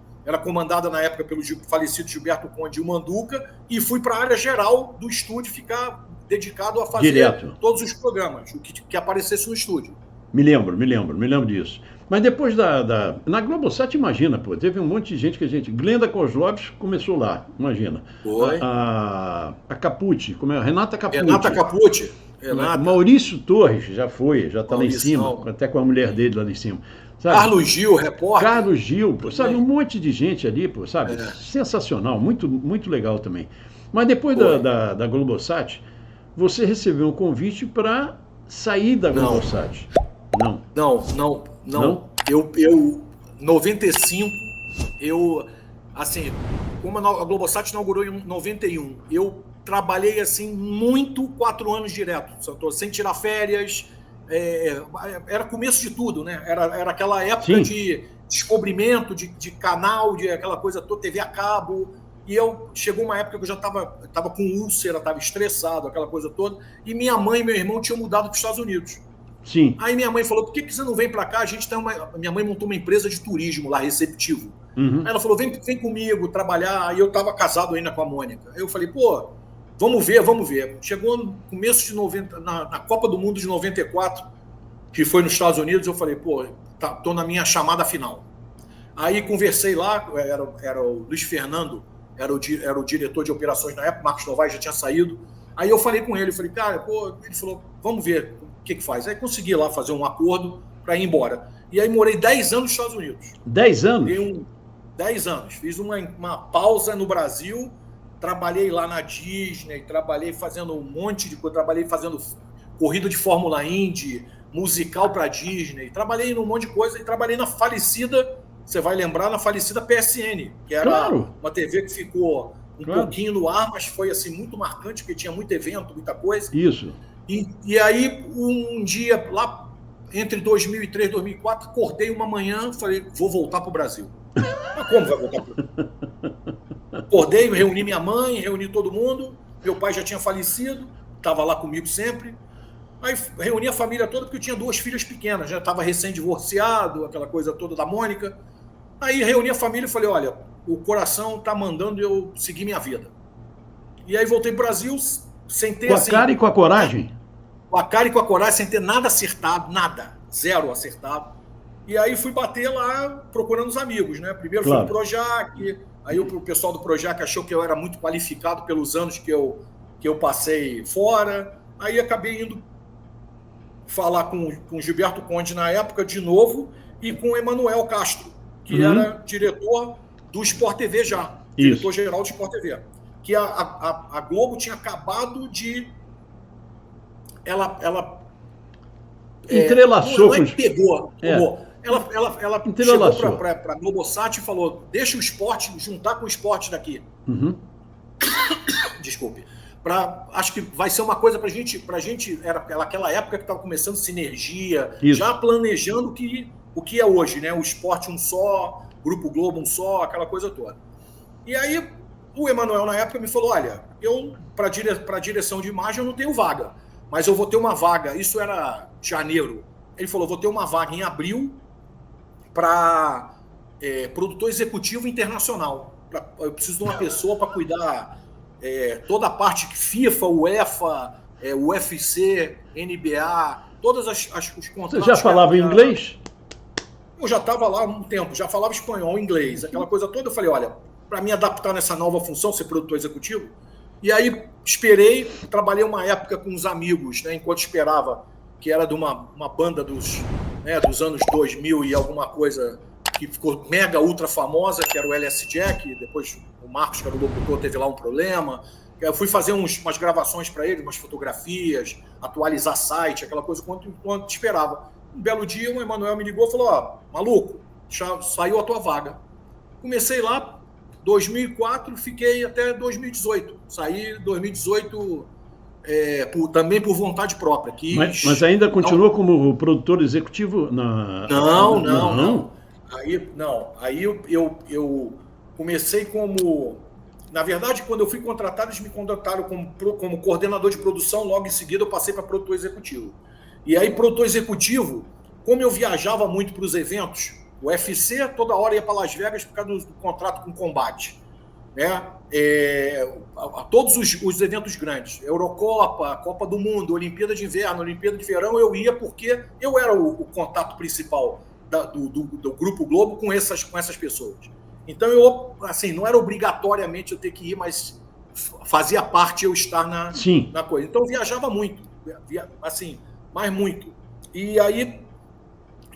comandada na época pelo falecido Gilberto Conde e o Manduca, e fui para a área geral do estúdio, ficar dedicado a fazer todos os programas, o que aparecesse no estúdio. Me lembro disso. Mas depois na Globosat, imagina, pô, teve um monte de gente Glenda Kozlovski começou lá, imagina. Foi. A Capucci, como é? Renata Capucci. Maurício Torres já está lá em cima, até com a mulher dele lá em cima. Sabe? Carlos Gil, repórter. Carlos Gil, pô, sabe, um monte de gente ali, pô, sabe? Sensacional, muito, muito legal também. Mas depois da Globosat, você recebeu um convite para sair da Globosat. Não. Eu 95, assim, como a Globosat inaugurou em 91, eu trabalhei assim muito 4 anos direto, sem tirar férias, era começo de tudo, né? Era aquela época de descobrimento de canal, de aquela coisa toda, TV a cabo, e chegou uma época que eu já estava com úlcera, estava estressado, aquela coisa toda, e minha mãe e meu irmão tinham mudado para os Estados Unidos. Sim. Aí minha mãe falou, por que você não vem para cá? A gente tem minha mãe montou uma empresa de turismo lá, Receptivo. Aí ela falou, vem comigo trabalhar. Aí eu estava casado ainda com a Mônica. Aí eu falei, pô, vamos ver. Chegou no começo de 90, na Copa do Mundo de 94, que foi nos Estados Unidos, eu falei, pô, tô na minha chamada final. Aí conversei lá, era o Luiz Fernando, era o diretor de operações na época, Marcos Novaes já tinha saído. Aí eu falei com ele, falei, cara, pô, ele falou, vamos ver o que faz. Aí consegui lá fazer um acordo para ir embora. E aí morei 10 anos nos Estados Unidos. 10 anos? 10 anos. Fiz uma pausa no Brasil, trabalhei lá na Disney, trabalhei fazendo um monte de coisa, trabalhei fazendo corrida de Fórmula Indy, musical para Disney, trabalhei num monte de coisa e trabalhei na falecida, você vai lembrar, na falecida PSN, que era uma TV que ficou pouquinho no ar, mas foi assim muito marcante, porque tinha muito evento, muita coisa. Isso. E aí, um dia, lá entre 2003 e 2004, acordei uma manhã e falei, vou voltar para o Brasil. Mas como vai voltar para o Brasil? Acordei, reuni minha mãe, reuni todo mundo, meu pai já tinha falecido, estava lá comigo sempre. Aí reuni a família toda, porque eu tinha 2 filhas pequenas, já estava recém-divorciado, aquela coisa toda da Mônica. Aí reuni a família e falei, olha, o coração está mandando eu seguir minha vida. E aí voltei para o Brasil sem ter... Com a cara e com a coragem? Com a cara e com a coragem, sem ter nada acertado, nada, 0 acertado. E aí fui bater lá procurando os amigos, né? Primeiro foi o Projac, aí o pessoal do Projac achou que eu era muito qualificado pelos anos que eu passei fora. Aí acabei indo falar com o Gilberto Conde na época de novo e com o Emanuel Castro, que era diretor do Sport TV já, diretor-geral do Sport TV. Que a Globo tinha acabado de... Ela entrelaçou não é que pegou. Ela chegou para a Globosat e falou: deixa o esporte, juntar com o esporte daqui. Desculpe. Acho que vai ser uma coisa para a gente. Era aquela época que estava começando sinergia, já planejando o que é hoje, né? O esporte um só, Grupo Globo um só, aquela coisa toda. E aí o Emanuel, na época, me falou: olha, eu, para a direção de imagem, eu não tenho vaga, mas eu vou ter uma vaga. Isso era janeiro. Ele falou: vou ter uma vaga em abril para produtor executivo internacional. Eu preciso de uma pessoa para cuidar toda a parte que FIFA, UEFA, UFC, NBA, todas os contratos. Você já falava inglês? Eu já estava lá há um tempo, já falava espanhol, inglês, aquela coisa toda. Eu falei: olha, para me adaptar nessa nova função, ser produtor executivo. E aí esperei, trabalhei uma época com uns amigos, né, enquanto esperava, que era de uma banda dos anos 2000 e alguma coisa que ficou mega ultra famosa, que era o LS Jack. Depois o Marcos, que era o locutor, teve lá um problema. Eu fui fazer umas gravações para ele, umas fotografias, atualizar site, aquela coisa enquanto esperava. Um belo dia, o Emanuel me ligou e falou: ó, maluco, saiu a tua vaga. Comecei lá, 2004, fiquei até 2018. Saí em 2018 também por vontade própria. Mas ainda continuou como produtor executivo? Não. Aí eu comecei como... Na verdade, quando eu fui contratado, eles me contrataram como coordenador de produção. Logo em seguida, eu passei para produtor executivo. E aí, produtor executivo, como eu viajava muito para os eventos, o UFC toda hora ia para Las Vegas por causa do contrato com Combate, né? A todos os eventos grandes, Eurocopa, Copa do Mundo, Olimpíada de Inverno, Olimpíada de Verão, eu ia porque eu era o contato principal do Grupo Globo com essas pessoas. Então, eu, assim, não era obrigatoriamente eu ter que ir, mas fazia parte eu estar na coisa. Então, eu viajava muito, assim, mas muito. E aí,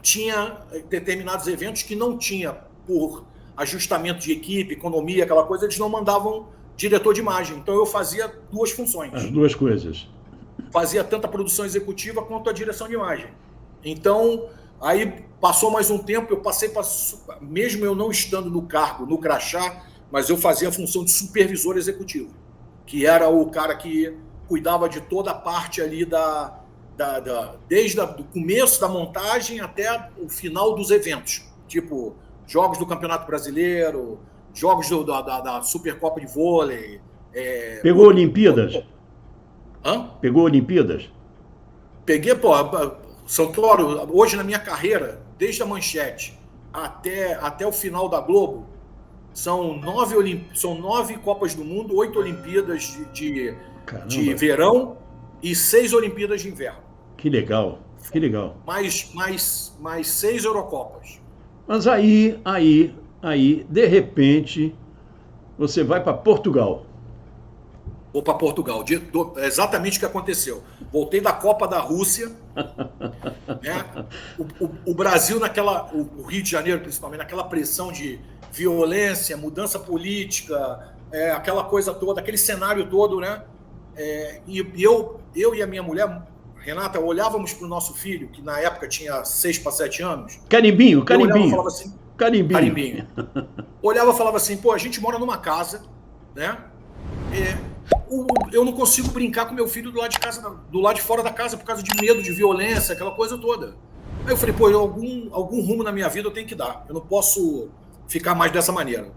tinha determinados eventos que não tinha, por ajustamento de equipe, economia, aquela coisa, eles não mandavam diretor de imagem. Então, eu fazia duas funções. As duas coisas. Fazia tanto a produção executiva quanto a direção de imagem. Então, aí passou mais um tempo, eu passei para... Mesmo eu não estando no cargo, no crachá, mas eu fazia a função de supervisor executivo, que era o cara que cuidava de toda a parte ali desde o começo da montagem até o final dos eventos. Tipo, jogos do Campeonato Brasileiro, jogos da Supercopa de Vôlei. Pegou Olimpíadas? Hã? Pegou Olimpíadas? Peguei, São Paulo, hoje na minha carreira, desde a Manchete até o final da Globo, são 9 Copas do Mundo, 8 Olimpíadas de verão e 6 Olimpíadas de inverno. Que legal, que legal. Mais 6 Eurocopas. Mas aí, de repente, você vai para Portugal. Vou para Portugal. Exatamente o que aconteceu. Voltei da Copa da Rússia. Né? O Brasil, o Rio de Janeiro, principalmente, naquela pressão de violência, mudança política, aquela coisa toda, aquele cenário todo, né? E eu e a minha mulher, Renata, olhávamos para o nosso filho, que na época tinha 6 para 7 anos. Carimbinho. Olhava e falava assim, Carimbinho. Olhava e falava assim: pô, a gente mora numa casa, né? Eu não consigo brincar com meu filho do lado de fora da casa por causa de medo, de violência, aquela coisa toda. Aí eu falei: pô, algum rumo na minha vida eu tenho que dar. Eu não posso ficar mais dessa maneira.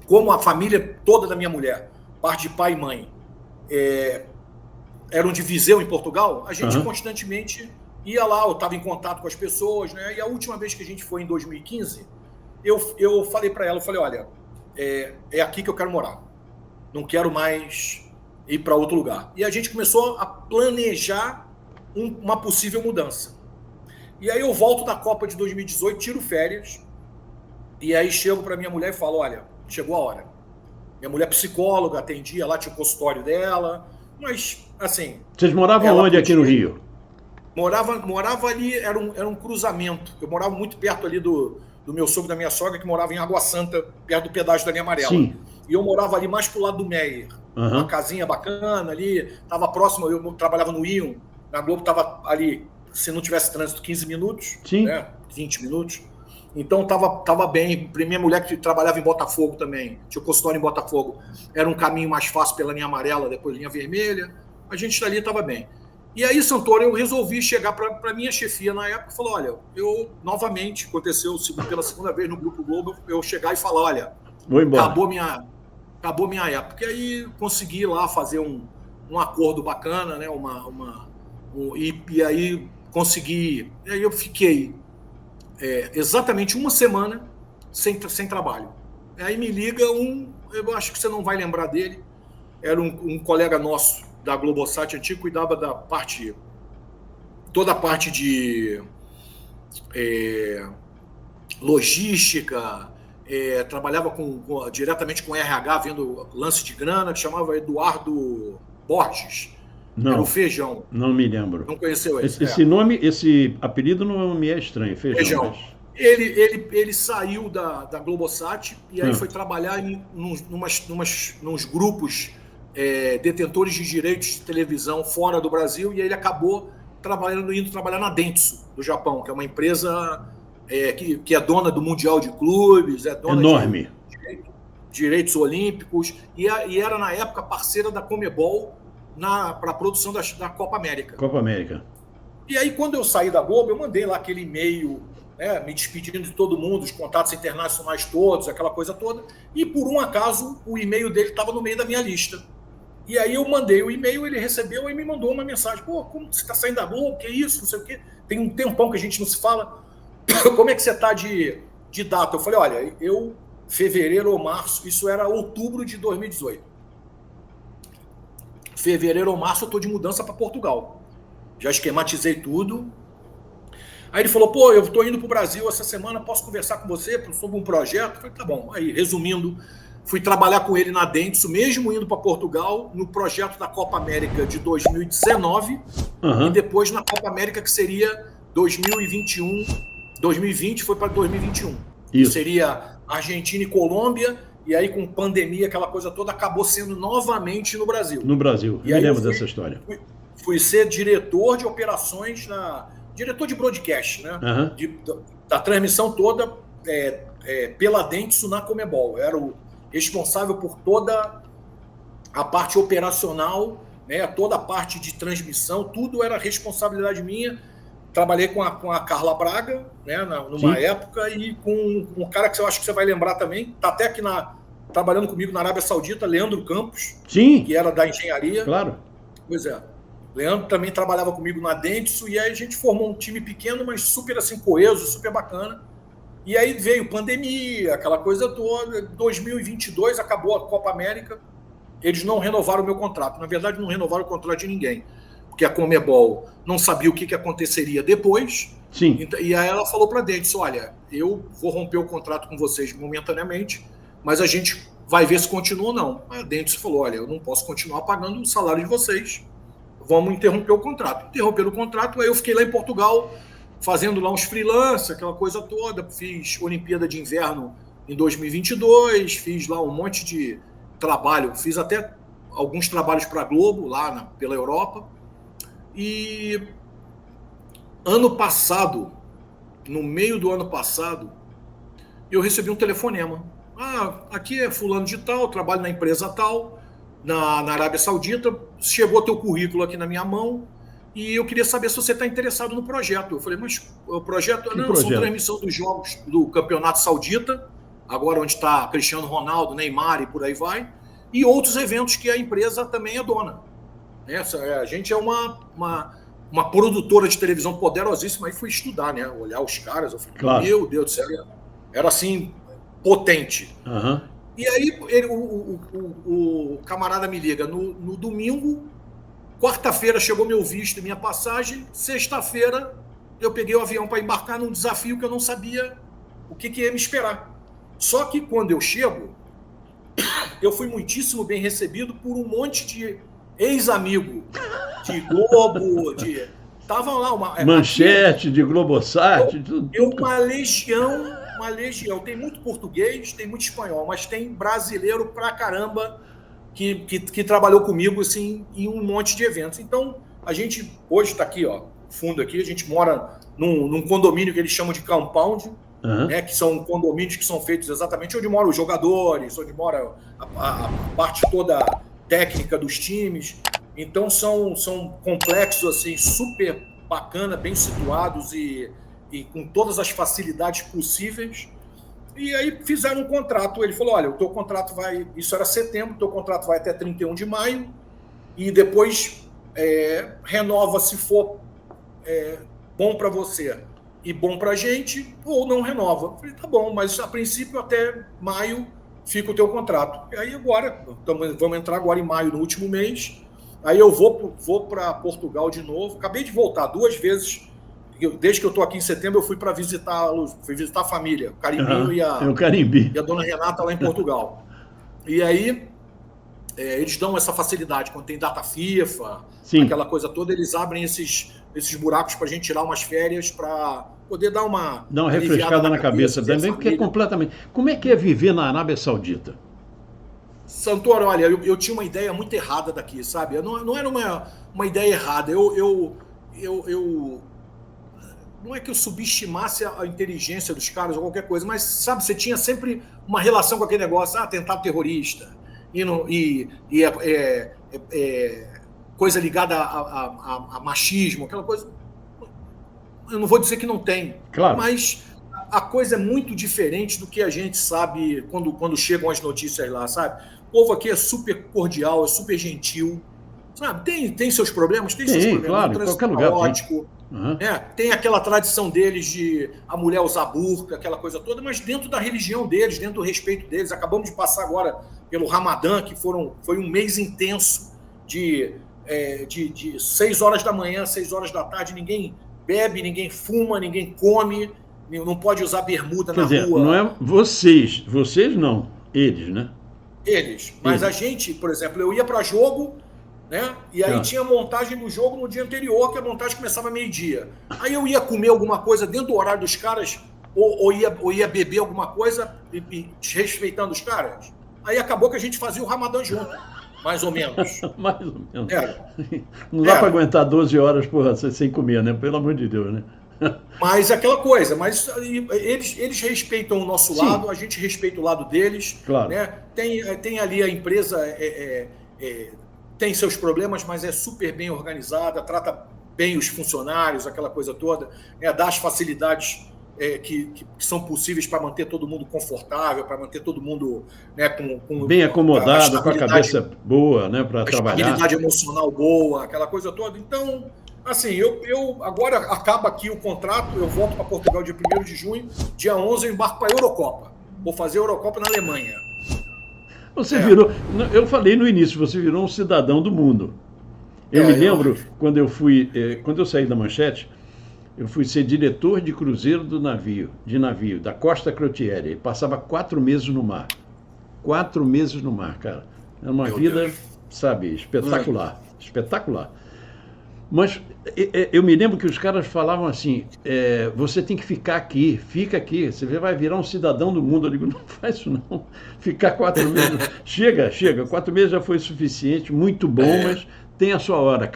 Como a família toda da minha mulher, parte de pai e mãe, eram de Viseu, em Portugal, a gente constantemente ia lá, eu estava em contato com as pessoas, né? E a última vez que a gente foi, em 2015, eu falei para ela, olha, é aqui que eu quero morar. Não quero mais ir para outro lugar. E a gente começou a planejar uma possível mudança. E aí eu volto da Copa de 2018, tiro férias, e aí chego para minha mulher e falo: olha, chegou a hora. Minha mulher é psicóloga, atendia lá, tinha o consultório dela, mas, assim... Vocês moravam onde aqui no Rio? Morava ali, era um cruzamento. Eu morava muito perto ali do meu sogro, da minha sogra, que morava em Água Santa, perto do pedágio da linha amarela. Sim. E eu morava ali mais pro lado do Meyer. Uma casinha bacana ali, estava próximo, eu trabalhava no Ion, na Globo estava ali, se não tivesse trânsito, 15 minutos, sim, né, 20 minutos. Então tava bem. Minha mulher que trabalhava em Botafogo também, tinha o consultório em Botafogo, era um caminho mais fácil pela linha amarela, depois linha vermelha. A gente ali estava bem. E aí, Santoro, eu resolvi chegar para minha chefia na época e falar, olha, eu novamente, aconteceu pela segunda vez no Grupo Globo, eu chegar e falar, olha, vou embora. Acabou minha época. E aí consegui lá fazer um acordo bacana, né? E aí consegui. E aí eu fiquei exatamente uma semana sem trabalho. Aí me liga eu acho que você não vai lembrar dele, era um colega nosso da Globosat antigo, cuidava da parte, toda a parte de logística, trabalhava diretamente com RH, vendo lance de grana, que chamava Eduardo Borges. Não, era o Feijão. Não me lembro. Não conheceu ele? Esse apellido não me é estranho, Feijão. Mas... Ele saiu da Globosat e aí foi trabalhar nos grupos detentores de direitos de televisão fora do Brasil, e aí ele acabou indo trabalhar na Dentsu, do Japão, que é uma empresa que é dona do Mundial de Clubes, é dona enorme. de direitos olímpicos, e era, na época, parceira da Comebol para a produção da Copa América. Copa América. E aí, quando eu saí da Globo, eu mandei lá aquele e-mail, me despedindo de todo mundo, os contatos internacionais todos, aquela coisa toda, e por um acaso o e-mail dele estava no meio da minha lista. E aí eu mandei o e-mail, ele recebeu e me mandou uma mensagem, pô, como você está saindo da Globo, que isso, não sei o quê, tem um tempão que a gente não se fala, como é que você está de data? Eu falei, olha, fevereiro ou março, isso era outubro de 2018, fevereiro ou março eu estou de mudança para Portugal, já esquematizei tudo. Aí ele falou, pô, eu estou indo para o Brasil essa semana, posso conversar com você sobre um projeto? Eu falei, tá bom. Aí, resumindo, fui trabalhar com ele na Dentsu, mesmo indo para Portugal, no projeto da Copa América de 2019, e depois na Copa América, que seria 2021, 2020 foi para 2021. Isso. Seria Argentina e Colômbia, e aí com pandemia, aquela coisa toda, acabou sendo novamente no Brasil. No Brasil, eu lembro dessa história. Fui ser diretor de operações diretor de broadcast, né? Da transmissão toda pela Dentsu na Comebol. Eu era o responsável por toda a parte operacional, né? Toda a parte de transmissão, tudo era responsabilidade minha. Trabalhei com a Carla Braga, né? Numa época, e com um cara que eu acho que você vai lembrar também, está até aqui trabalhando comigo na Arábia Saudita, Leandro Campos, que era da engenharia. Claro. Pois é. Leandro também trabalhava comigo na Dentsu, e aí a gente formou um time pequeno, mas super assim, coeso, super bacana. E aí veio pandemia, aquela coisa toda. 2022 acabou a Copa América, eles não renovaram o meu contrato. Na verdade, não renovaram o contrato de ninguém, porque a Comebol não sabia o que aconteceria depois. Sim. E aí ela falou para a Dentsu, olha, eu vou romper o contrato com vocês momentaneamente, mas a gente vai ver se continua ou não. A Dentsu falou, olha, eu não posso continuar pagando o salário de vocês, vamos interromper o contrato. Interromperam o contrato, aí eu fiquei lá em Portugal, fazendo lá uns freelance, aquela coisa toda, fiz Olimpíada de Inverno em 2022, fiz lá um monte de trabalho, fiz até alguns trabalhos para a Globo, lá pela Europa, e ano passado, no meio do ano passado, eu recebi um telefonema. Aqui é fulano de tal, trabalho na empresa tal, na Arábia Saudita, chegou teu currículo aqui na minha mão e eu queria saber se você está interessado no projeto. Eu falei, mas o projeto... São transmissão dos jogos do Campeonato Saudita, agora onde está Cristiano Ronaldo, Neymar e por aí vai, e outros eventos que a empresa também é dona. A gente é uma produtora de televisão poderosíssima, aí fui estudar, né? Olhar os caras, eu falei, claro. Meu Deus do céu, era assim, potente. E aí o camarada me liga, no domingo, quarta-feira chegou meu visto e minha passagem, sexta-feira eu peguei o avião para embarcar num desafio que eu não sabia o que ia me esperar. Só que quando eu chego, eu fui muitíssimo bem recebido por um monte de ex-amigo de Globo, tava lá Manchete, de Globosat, tudo. E uma legião. Tem muito português, tem muito espanhol, mas tem brasileiro pra caramba que trabalhou comigo assim, em um monte de eventos. Então, a gente hoje está aqui, ó, fundo aqui, a gente mora num condomínio que eles chamam de compound, né, que são condomínios que são feitos exatamente onde moram os jogadores, onde mora a parte toda técnica dos times. Então, são complexos assim, super bacana, bem situados e com todas as facilidades possíveis. E aí fizeram um contrato. Ele falou, olha, o teu contrato vai... Isso era setembro, o teu contrato vai até 31 de maio e depois renova se for bom para você e bom para a gente, ou não renova. Eu falei, tá bom, mas a princípio até maio fica o teu contrato. E aí agora, vamos entrar agora em maio, no último mês, aí eu vou para Portugal de novo. Acabei de voltar 2 vezes. Desde que eu estou aqui em setembro, eu fui para visitar a família, o Carimbinho e a dona Renata lá em Portugal. E aí, eles dão essa facilidade, quando tem data FIFA, sim, aquela coisa toda, eles abrem esses buracos para a gente tirar umas férias para poder dar uma refrescada na cabeça também, porque é completamente... Como é que é viver na Arábia Saudita? Santoro, olha, eu tinha uma ideia muito errada daqui, sabe? Não era uma ideia errada. Não é que eu subestimasse a inteligência dos caras ou qualquer coisa, mas, sabe, você tinha sempre uma relação com aquele negócio, atentado terrorista, coisa ligada a machismo, aquela coisa. Eu não vou dizer que não tem, claro, mas a coisa é muito diferente do que a gente sabe quando chegam as notícias lá, sabe? O povo aqui é super cordial, é super gentil, sabe? Tem seus problemas? Tem seus problemas. Claro, em qualquer lugar caótico. Tem aquela tradição deles de a mulher usar burca, aquela coisa toda, mas dentro da religião deles, dentro do respeito deles. Acabamos de passar agora pelo Ramadã, que foi um mês intenso de 6 horas da manhã, 6 horas da tarde, ninguém bebe, ninguém fuma, ninguém come, não pode usar bermuda na rua. Não é vocês não, eles, né? Eles. Mas a gente, por exemplo, eu ia para jogo, né? E aí tinha montagem do jogo no dia anterior, que a montagem começava meio-dia. Aí eu ia comer alguma coisa dentro do horário dos caras, ou ia beber alguma coisa, respeitando os caras. Aí acabou que a gente fazia o Ramadã junto, mais ou menos. Mais ou menos. Não dá para aguentar 12 horas sem comer, né? Pelo amor de Deus, né? Mas aquela coisa, eles respeitam o nosso lado, a gente respeita o lado deles. Claro. Né? Tem ali a empresa... tem seus problemas, mas é super bem organizada, trata bem os funcionários, aquela coisa toda, dá as facilidades que são possíveis para manter todo mundo confortável, para manter todo mundo com bem acomodado, com a cabeça boa, né, para trabalhar. Estabilidade emocional boa, aquela coisa toda. Então, assim, eu agora acaba aqui o contrato, eu volto para Portugal dia 1º de junho, dia 11 eu embarco para a Eurocopa. Vou fazer a Eurocopa na Alemanha. Você virou, eu falei no início, você virou um cidadão do mundo. Eu me lembro, quando eu saí da Manchete, eu fui ser diretor de cruzeiro de navio, da Costa Crociere. Ele passava 4 meses no mar. 4 meses no mar, cara. Era uma vida, sabe, espetacular. Espetacular. Mas eu me lembro que os caras falavam assim, você tem que ficar aqui, fica aqui, você vai virar um cidadão do mundo. Eu digo, não faz isso não, ficar 4 meses, chega, 4 meses já foi suficiente, muito bom, mas tem a sua hora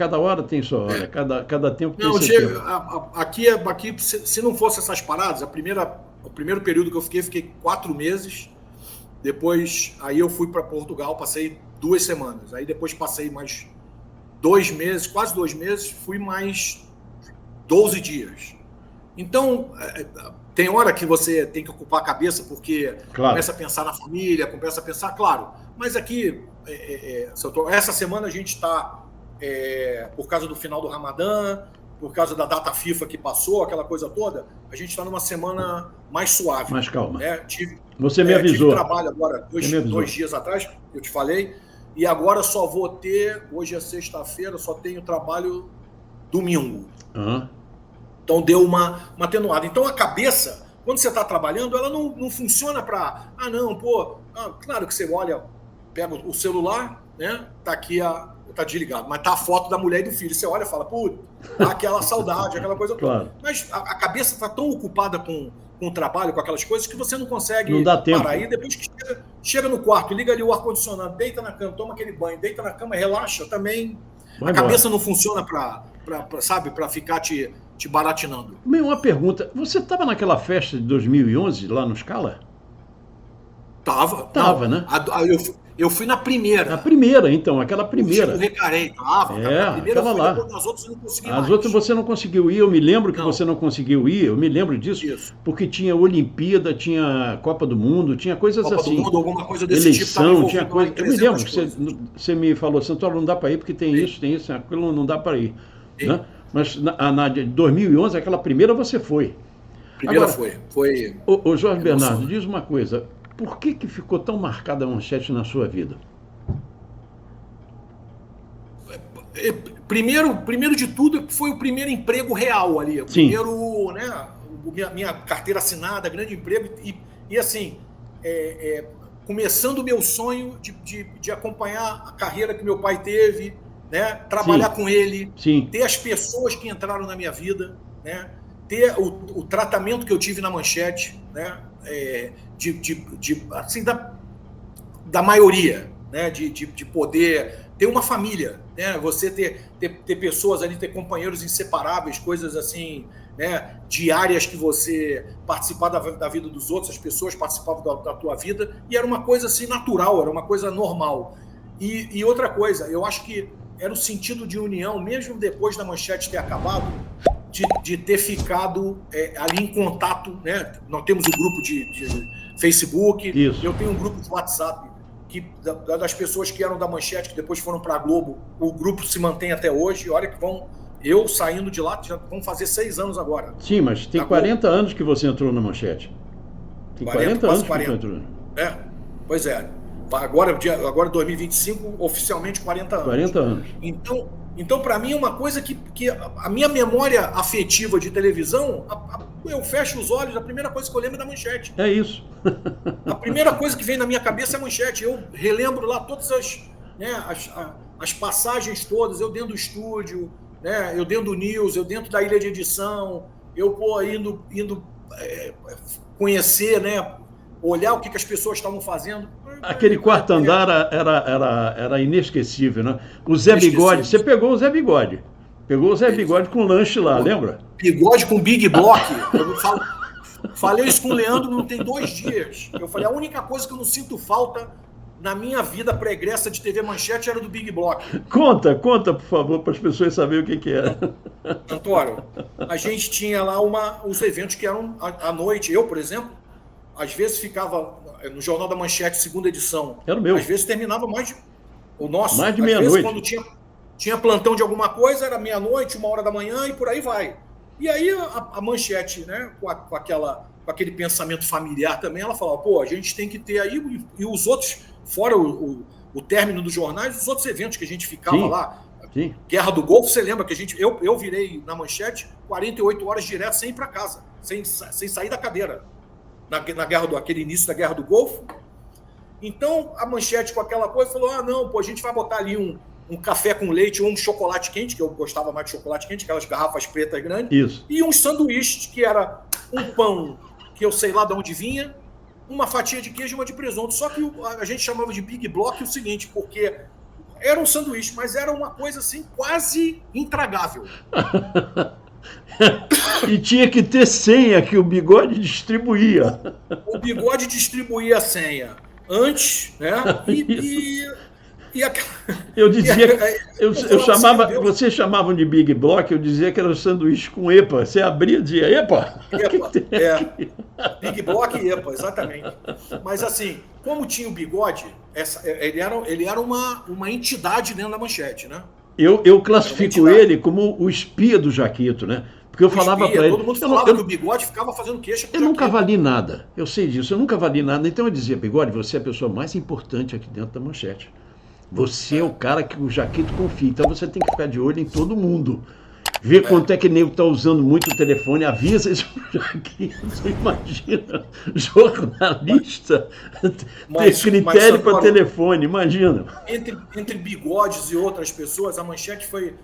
tem sua hora, cada tempo tem seu tempo. Aqui, se não fosse essas paradas, o primeiro período que eu fiquei 4 meses, depois aí eu fui para Portugal, passei 2 semanas, aí depois passei mais 2 meses, quase 2 meses, fui mais 12 dias. Então, tem hora que você tem que ocupar a cabeça, porque começa a pensar na família, começa a pensar, claro. Mas aqui, essa semana a gente está, por causa do final do Ramadã, por causa da data FIFA que passou, aquela coisa toda, a gente está numa semana mais suave. Mais calma. Né? Você me avisou. Tive trabalho agora, 2 dias atrás, eu te falei. E agora só vou ter, hoje é sexta-feira, só tenho trabalho domingo. Então deu uma atenuada. Então a cabeça, quando você está trabalhando, ela não funciona para... claro que você olha, pega o celular, né? Tá aqui tá desligado, mas tá a foto da mulher e do filho. Você olha e fala, pô, dá aquela saudade, aquela coisa toda. Claro. Mas a cabeça tá tão ocupada com o trabalho, com aquelas coisas, que você não consegue não dá tempo. parar. Aí depois que chega no quarto, liga ali o ar-condicionado, deita na cama, toma aquele banho, deita na cama, relaxa também. Vai a embora. cabeça não funciona sabe, para ficar te baratinando. Uma pergunta, você estava naquela festa de 2011 lá no Scala? Tava, né? Eu fui na primeira. A primeira, então, aquela primeira. Eu recarei, tava. É, a primeira aquela eu fui, lá. depois, nas outras eu não consegui As mais. outras você não conseguiu ir, eu me lembro que Não. você não conseguiu ir, eu me lembro disso, Isso. porque tinha Olimpíada, tinha Copa do Mundo, tinha coisas Copa assim. do Mundo, alguma coisa desse eleição, tipo. tinha coisa. Eu me lembro que você me falou, Santoro, não dá para ir porque tem isso, aquilo não dá para ir. Né? Mas na de 2011, aquela primeira você foi. Primeira Agora, foi. Ô Jorge Bernardo, diz uma coisa, por que ficou tão marcada a Manchete na sua vida? Primeiro de tudo, foi o primeiro emprego real ali. Primeiro, né, minha carteira assinada, grande emprego. E assim, começando o meu sonho de acompanhar a carreira que meu pai teve, né, trabalhar com ele, ter as pessoas que entraram na minha vida, né, ter o tratamento que eu tive na Manchete, né, assim, da maioria, né, de poder ter uma família, né, você ter pessoas ali, ter companheiros inseparáveis, coisas assim, né, diárias que você participar da vida dos outros, as pessoas participavam da tua vida, e era uma coisa assim natural, era uma coisa normal. E outra coisa, eu acho que era o sentido de união, mesmo depois da Manchete ter acabado, de ter ficado ali em contato, né? Nós temos um grupo de Facebook, Isso. Eu tenho um grupo de WhatsApp das pessoas que eram da Manchete, que depois foram para a Globo, o grupo se mantém até hoje. Olha que eu saindo de lá, já vão fazer 6 anos agora. Sim, mas tem 40 anos que você entrou na Manchete. Tem 40 anos que você entrou. Pois é. Agora 2025, oficialmente 40 anos. 40 anos. Então para mim é uma coisa que a minha memória afetiva de televisão, eu fecho os olhos, a primeira coisa que eu lembro é da Manchete. É isso. A primeira coisa que vem na minha cabeça é a Manchete. Eu relembro lá todas as passagens todas, eu dentro do estúdio, né, eu dentro do news, eu dentro da ilha de edição, eu indo conhecer, né, olhar o que as pessoas estavam fazendo. Aquele quarto andar era inesquecível, né? O Zé Bigode, você pegou o Zé Bigode. Pegou o Zé Bigode com lanche lá, lembra? Bigode com Big Block. Eu falei isso com o Leandro, não tem 2 dias. Eu falei, a única coisa que eu não sinto falta na minha vida pregressa de TV Manchete era do Big Block. Conta, por favor, para as pessoas saberem o que era. Antônio, a gente tinha lá os eventos que eram à noite. Eu, por exemplo, às vezes ficava no Jornal da Manchete, segunda edição. Era o meu. Às vezes terminava mais de meia-noite. Quando tinha plantão de alguma coisa, era meia-noite, 1h da manhã e por aí vai. E aí a Manchete, né, com aquele pensamento familiar também, ela falava, pô, a gente tem que ter aí, e os outros, fora o término dos jornais, os outros eventos que a gente ficava lá. Sim. Guerra do Golfo, você lembra que eu virei na Manchete 48 horas direto sem ir para casa, sem sair da cadeira. Aquele início da Guerra do Golfo. Então, a Manchete com aquela coisa falou, não, pô, a gente vai botar ali um café com leite ou um chocolate quente, que eu gostava mais de chocolate quente, aquelas garrafas pretas grandes. Isso. E uns sanduíches, que era um pão, que eu sei lá de onde vinha, uma fatia de queijo e uma de presunto. Só que a gente chamava de Big Block o seguinte, porque era um sanduíche, mas era uma coisa assim, quase intragável. E tinha que ter senha que o Bigode distribuía. O Bigode distribuía a senha antes, né? Eu dizia, vocês chamavam de Big Block, eu dizia que era um sanduíche com EPA. Você abria e dizia, EPA? Big Block e EPA, exatamente. Mas assim, como tinha o Bigode, ele era uma entidade dentro da Manchete, né? Eu classifico ele como o espia do Jaquito, né? Porque eu falava para ele... Todo mundo falava que o Bigode ficava fazendo queixa com o Eu nunca vali nada, eu sei disso, eu nunca vali nada. Então eu dizia, Bigode, você é a pessoa mais importante aqui dentro da Manchete. Você é o cara que o Jaquito confia, então você tem que ficar de olho em todo mundo. Vê quanto é que nego está usando muito o telefone, avisa isso aqui. Você imagina, jornalista ter critério para telefone, imagina. Entre bigodes e outras pessoas, a Manchete foi...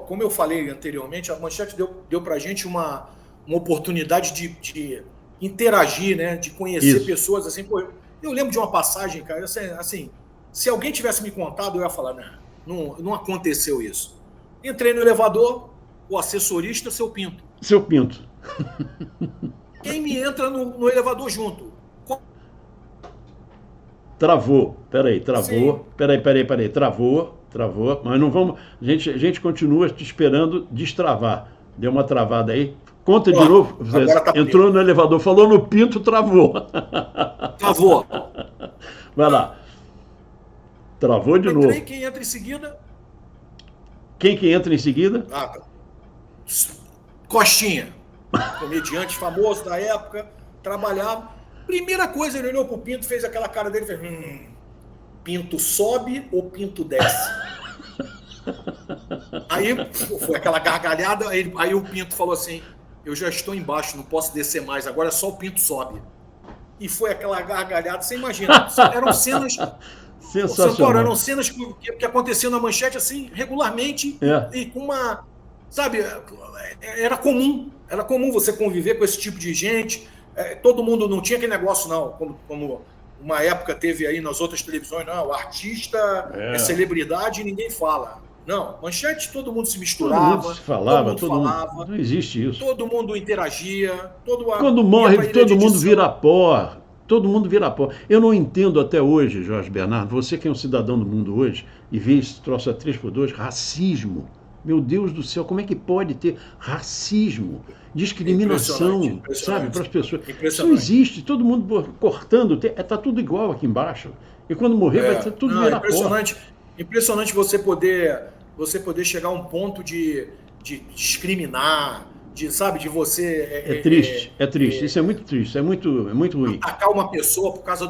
como eu falei anteriormente, a Manchete deu para a gente uma oportunidade de interagir, né? De conhecer pessoas. Assim, pô, eu lembro de uma passagem, cara, assim, se alguém tivesse me contado, eu ia falar, não aconteceu isso. Entrei no elevador, o assessorista, seu Pinto. Seu Pinto. Quem me entra no elevador junto? Travou. Peraí, travou. Peraí. Travou. Mas não vamos... A gente continua te esperando destravar. Deu uma travada aí. Conta de novo. Tá entrou no elevador, falou no Pinto, travou. Travou. Vai lá. Travou de novo. Quem entra em seguida? Quem que entra em seguida? Costinha. Comediante famoso da época, trabalhava. Primeira coisa, ele olhou pro Pinto, fez aquela cara dele e fez... Pinto sobe ou Pinto desce? Aí foi aquela gargalhada, aí o Pinto falou assim, eu já estou embaixo, não posso descer mais, agora só o Pinto sobe. E foi aquela gargalhada, você imagina, eram cenas... Sensacional. Eram cenas que aconteciam na Manchete assim, regularmente, e com uma... Sabe, era comum você conviver com esse tipo de gente, todo mundo não tinha aquele negócio, não, como uma época teve aí nas outras televisões, não, o artista é celebridade e ninguém fala. Não, Manchete, todo mundo se misturava, todo mundo se falava, todo mundo, não existe isso. Todo mundo interagia. Quando morre, todo mundo vira pó. Todo mundo vira pó. Eu não entendo até hoje, Jorge Bernardo, você que é um cidadão do mundo hoje e vê esse troço a 3x2, racismo. Meu Deus do céu, como é que pode ter racismo, discriminação, sabe, para as pessoas? Isso não existe, todo mundo cortando, está tudo igual aqui embaixo. E quando morrer vai ter tudo virar pó. Impressionante você poder chegar a um ponto de discriminar, de você... É triste, isso é muito triste, é muito ruim. Atacar uma pessoa por causa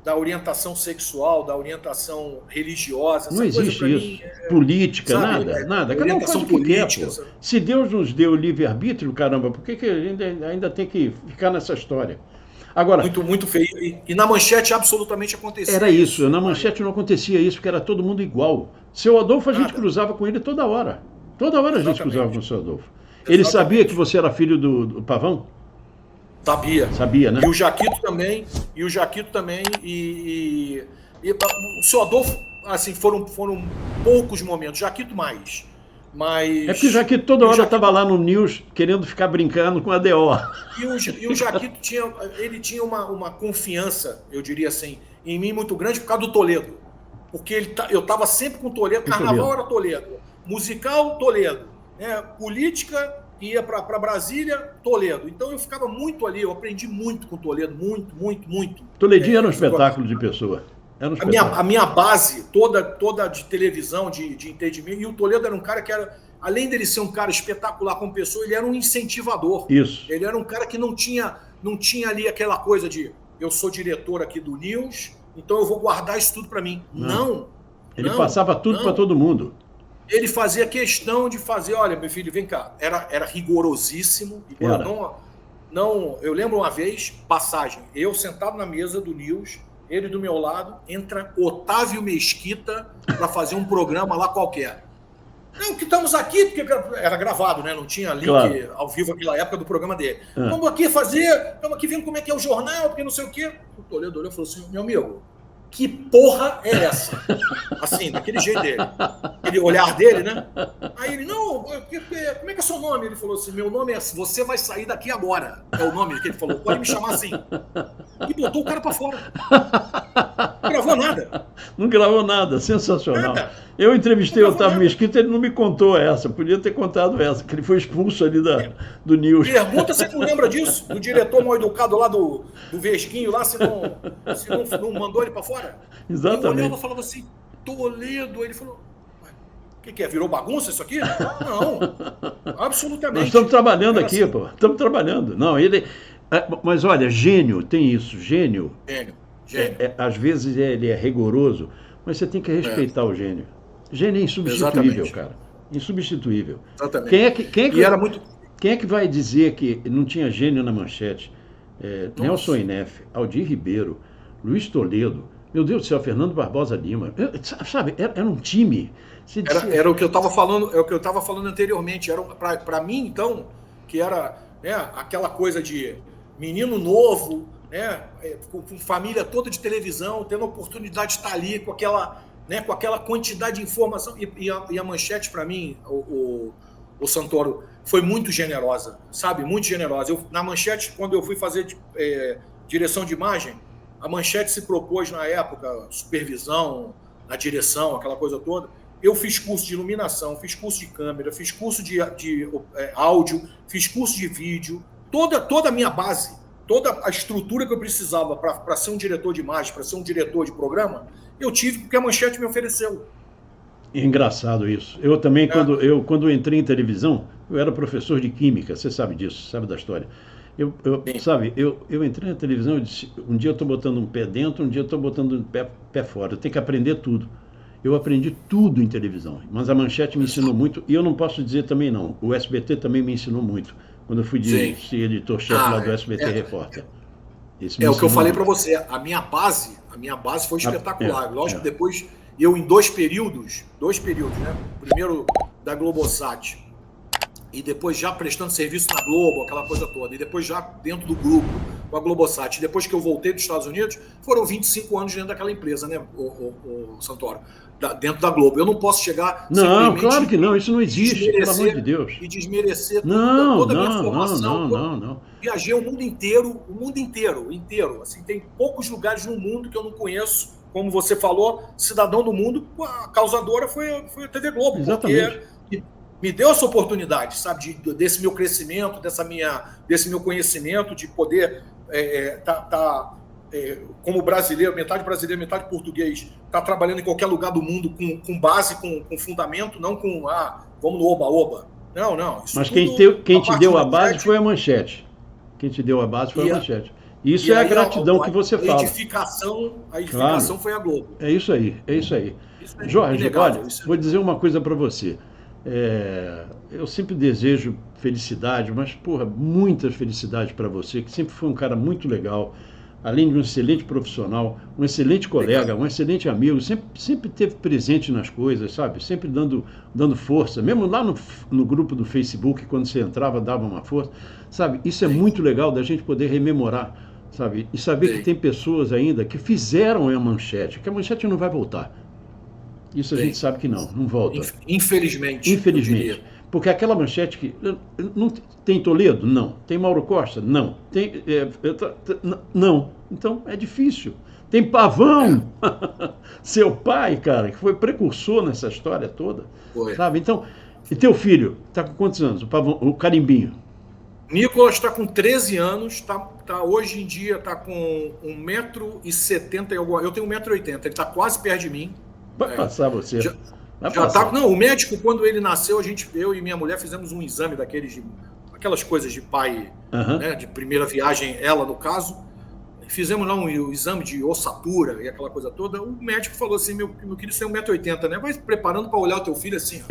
da orientação sexual, da orientação religiosa. Não existe isso. Política, sabe, nada. Cada um faz o que quer, pô. Se Deus nos deu livre-arbítrio, caramba, por que ainda tem que ficar nessa história? Agora, muito feio. E na Manchete absolutamente acontecia. Era isso. Na Manchete não acontecia isso, porque era todo mundo igual. Seu Adolfo, a gente cruzava com ele toda hora. Toda hora a gente cruzava com o seu Adolfo. Ele sabia que você era filho do Pavão? Sabia, né? E o Jaquito também. E o seu Adolfo, assim, foram poucos momentos. Jaquito mais. Mas... É porque o Jaquito toda hora estava lá no News querendo ficar brincando com a DO. E o Jaquito tinha uma confiança, eu diria assim, em mim muito grande por causa do Toledo. Porque eu estava sempre com o Toledo. Carnaval era Toledo. Musical, Toledo. Política, ia para Brasília, Toledo. Então eu ficava muito ali, eu aprendi muito com o Toledo, muito. Toledinho era um espetáculo de pessoa. A minha base toda de televisão, de entendimento, e o Toledo era um cara que era, além dele ser um cara espetacular como pessoa, ele era um incentivador. Isso. Ele era um cara que não tinha ali aquela coisa de eu sou diretor aqui do News, então eu vou guardar isso tudo para mim. Não. Ele passava tudo para todo mundo. Ele fazia questão de fazer, olha, meu filho, vem cá, era rigorosíssimo. Eu lembro uma vez, passagem, eu sentado na mesa do News, ele do meu lado, entra Otávio Mesquita para fazer um programa lá qualquer. Não, que estamos aqui, porque era gravado, né? Não tinha link ao vivo naquela época do programa dele. Vamos aqui vendo como é que é o jornal, porque não sei o quê. O Toledo olhou e falou assim, meu amigo, que porra é essa? Assim, daquele jeito dele. Aquele olhar dele, né? Aí ele, não, como é que é seu nome? Ele falou assim, meu nome é Você Vai Sair Daqui Agora. É o nome que ele falou, pode me chamar assim. E botou o cara pra fora. Não gravou nada. Não gravou nada, sensacional. Eu entrevistei o Otávio Mesquita, ele não me contou essa, podia ter contado essa, que ele foi expulso ali do News. Pergunta se ele não lembra disso, do diretor mal educado lá do Vesguinho, lá, se não mandou ele pra fora. Exatamente. Eu olhava e falava assim, Toledo, ele falou, o que é? Virou bagunça isso aqui? Não, absolutamente. Nós estamos trabalhando aqui, assim. Pô, estamos trabalhando. Não, ele... Mas olha, gênio, tem isso, gênio. Às vezes ele é rigoroso, mas você tem que respeitar o gênio. Gênio é insubstituível, cara. insubstituível. Exatamente. Quem é que vai dizer que não tinha gênio na Manchete? Nelson Inef, Aldir Ribeiro, Luiz Toledo, meu Deus do céu, Fernando Barbosa Lima. Sabe, era um time. Era o que eu estava falando, anteriormente. Para mim, então, que era, né, aquela coisa de menino novo, né, com família toda de televisão, tendo a oportunidade de estar ali com aquela quantidade de informação. E a Manchete, para mim, o Santoro, foi muito generosa, sabe? Muito generosa. Na Manchete, quando eu fui fazer direção de imagem, a Manchete se propôs, na época, supervisão, na direção, aquela coisa toda. Eu fiz curso de iluminação, fiz curso de câmera, fiz curso de áudio, fiz curso de vídeo. Toda a minha base, toda a estrutura que eu precisava para ser um diretor de imagem, para ser um diretor de programa, eu tive porque a Manchete me ofereceu. Engraçado isso. Eu também, quando entrei em televisão, eu era professor de química, você sabe disso, sabe da história. Eu entrei na televisão e disse, um dia eu estou botando um pé dentro, um dia eu estou botando um pé fora. Eu tenho que aprender tudo. Eu aprendi tudo em televisão, mas a Manchete me ensinou muito, e eu não posso dizer também não. O SBT também me ensinou muito, quando eu fui ser editor-chefe lá do SBT Repórter. O que eu falei para você, a minha base foi espetacular. Lógico, depois eu em dois períodos, né? Primeiro da Globosat, e depois já prestando serviço na Globo, aquela coisa toda, e depois já dentro do grupo com a Globosat. E depois que eu voltei dos Estados Unidos, foram 25 anos dentro daquela empresa, né, o Santoro, dentro da Globo. Eu não posso chegar... Não, claro que não, isso não existe, pelo amor de Deus. E desmerecer toda a minha formação. Não. Viajei o mundo inteiro. Assim, tem poucos lugares no mundo que eu não conheço, como você falou, cidadão do mundo, a causadora foi a TV Globo. Exatamente. Porque me deu essa oportunidade, sabe, desse meu crescimento, desse meu conhecimento, de poder como brasileiro, metade português, tá trabalhando em qualquer lugar do mundo com base, com fundamento, não com, vamos no oba-oba. Não. Mas quem te deu a base foi a Manchete. Quem te deu a base foi a Manchete. Isso é a gratidão que você fala. A edificação foi a Globo. É isso aí. Jorge, olha, vou dizer uma coisa para você. Eu sempre desejo felicidade, mas, muitas felicidades para você, que sempre foi um cara muito legal, além de um excelente profissional, um excelente colega, um excelente amigo, sempre esteve presente nas coisas, sabe? Sempre dando força, mesmo lá no grupo do Facebook, quando você entrava, dava uma força, sabe? Isso é muito legal da gente poder rememorar, sabe? E saber que tem pessoas ainda que fizeram a Manchete, que a Manchete não vai voltar. Isso a gente sabe que não volta. Infelizmente. Porque aquela Manchete que... Não, tem Toledo? Não. Tem Mauro Costa? Não. Não. Então é difícil. Tem Pavão, seu pai, cara, que foi precursor nessa história toda. Sabe? Então, e teu filho? Está com quantos anos? O Pavão, o Carimbinho? Nicolas está com 13 anos, hoje em dia está com 1,70 m. Eu tenho 1,80 m, ele está quase perto de mim. Vai passar você. Não, o médico, quando ele nasceu, eu e minha mulher fizemos um exame aquelas coisas de pai, né, de primeira viagem, ela no caso. Fizemos lá um exame de ossatura e aquela coisa toda. O médico falou assim: meu querido, você é 1,80 m, né? Vai preparando para olhar o teu filho assim.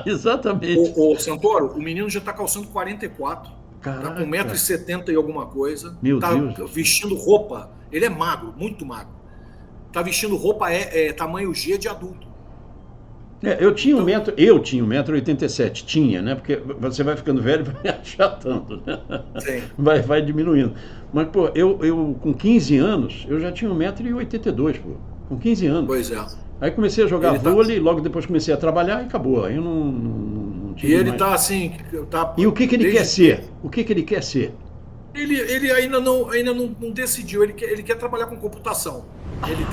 Exatamente. O Santoro, o menino já está calçando 44. Está com 1,70 m e alguma coisa. Está vestindo roupa. Ele é magro, muito magro. Está vestindo roupa tamanho G de adulto. Eu tinha 1,87 m, tinha, né? Porque você vai ficando velho e vai achatando, né? Sim. Vai diminuindo. Mas, eu com 15 anos, eu já tinha 1,82 m, com 15 anos. Pois é. Aí comecei a jogar vôlei, logo depois comecei a trabalhar e acabou. Aí eu não tinha. E ele está assim... E o que ele quer ser? O que ele quer ser? Ele ainda não decidiu, ele quer trabalhar com computação.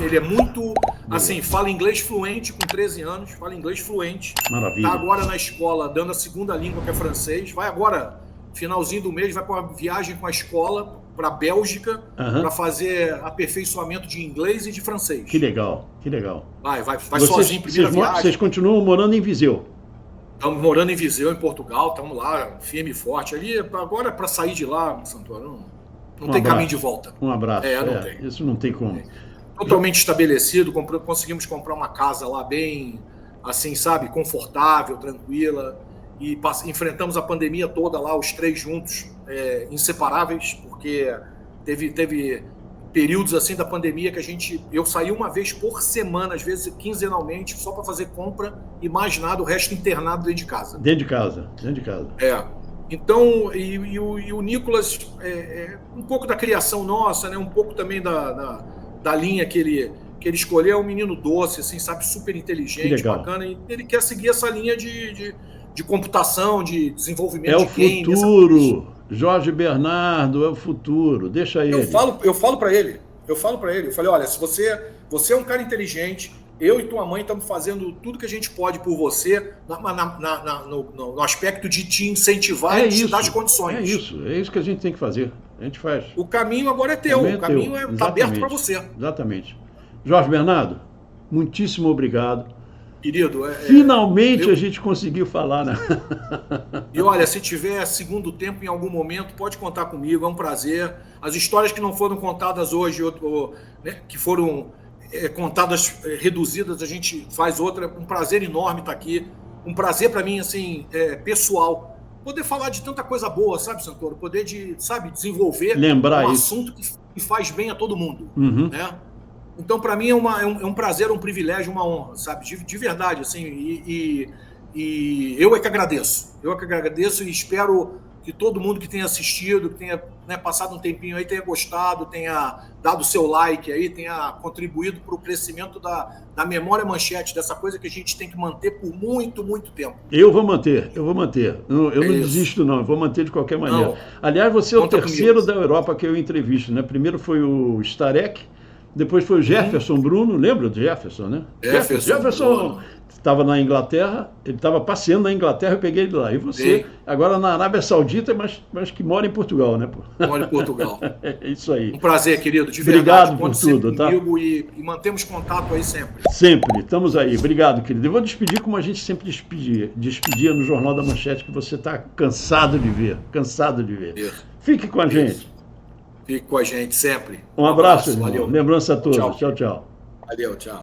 Ele é muito, assim, fala inglês fluente com 13 anos, fala inglês fluente. Maravilha. Está agora na escola, dando a segunda língua, que é francês. Vai agora, finalzinho do mês, vai para uma viagem com a escola para a Bélgica, para fazer aperfeiçoamento de inglês e de francês. Que legal. Vai sozinho, primeira viagem. Vocês continuam morando em Viseu? Estamos morando em Viseu, em Portugal, estamos lá, firme e forte. Ali, agora, para sair de lá, Santoro, não tem caminho de volta. Um abraço. Não tem. Isso não tem como. Totalmente estabelecido, conseguimos comprar uma casa lá bem assim, sabe, confortável, tranquila. E enfrentamos a pandemia toda lá, os três juntos, inseparáveis, porque teve períodos assim da pandemia que eu saí uma vez por semana, às vezes quinzenalmente, só para fazer compra e mais nada, o resto internado dentro de casa. Dentro de casa. Então, e o Nicolas, um pouco da criação nossa, né? Um pouco também da linha que ele escolheu, é um menino doce, assim, sabe, super inteligente, bacana, e ele quer seguir essa linha de computação, de desenvolvimento de game. É o futuro, Jorge Bernardo é o futuro, deixa ele. Eu falo para ele, eu falei, olha, se você é um cara inteligente, eu e tua mãe estamos fazendo tudo que a gente pode por você no aspecto de te incentivar e te dar as condições. É isso que a gente tem que fazer. A gente faz. O caminho agora é teu, o caminho está aberto para você. Exatamente. Jorge Bernardo, muitíssimo obrigado. Querido, finalmente a gente conseguiu falar, né? E olha, se tiver segundo tempo em algum momento, pode contar comigo, é um prazer. As histórias que não foram contadas hoje, né, que foram contadas reduzidas, a gente faz outra. Um prazer enorme estar aqui. Um prazer para mim, assim, pessoal. Poder falar de tanta coisa boa, sabe, Santoro? Poder desenvolver um assunto que faz bem a todo mundo, né? Então, para mim, é um prazer, um privilégio, uma honra, sabe? De verdade, assim. E eu é que agradeço. Eu é que agradeço e espero que todo mundo que tenha assistido, que tenha, né, passado um tempinho aí, tenha gostado, tenha dado o seu like aí, tenha contribuído para o crescimento da Memória Manchete, dessa coisa que a gente tem que manter por muito, muito tempo. Eu vou manter. Eu não desisto, não. Eu vou manter de qualquer maneira. Não. Aliás, você é o terceiro da Europa que eu entrevisto, né? Primeiro foi o Starek, depois foi o Jefferson Bruno, lembra do Jefferson, né? Jefferson estava na Inglaterra, ele estava passeando na Inglaterra, eu peguei ele lá. E você, sim, agora na Arábia Saudita, mas que mora em Portugal, né? Mora em Portugal. É isso aí. Um prazer, querido, de verdade. Obrigado por tudo, tá? E mantemos contato aí sempre. Sempre, estamos aí. Obrigado, querido. Eu vou despedir como a gente sempre despedia no Jornal da Manchete, que você está cansado de ver. Isso. Fique com a gente. Fique com a gente sempre. Um abraço, valeu. Lembrança a todos. Tchau, tchau. Valeu, tchau.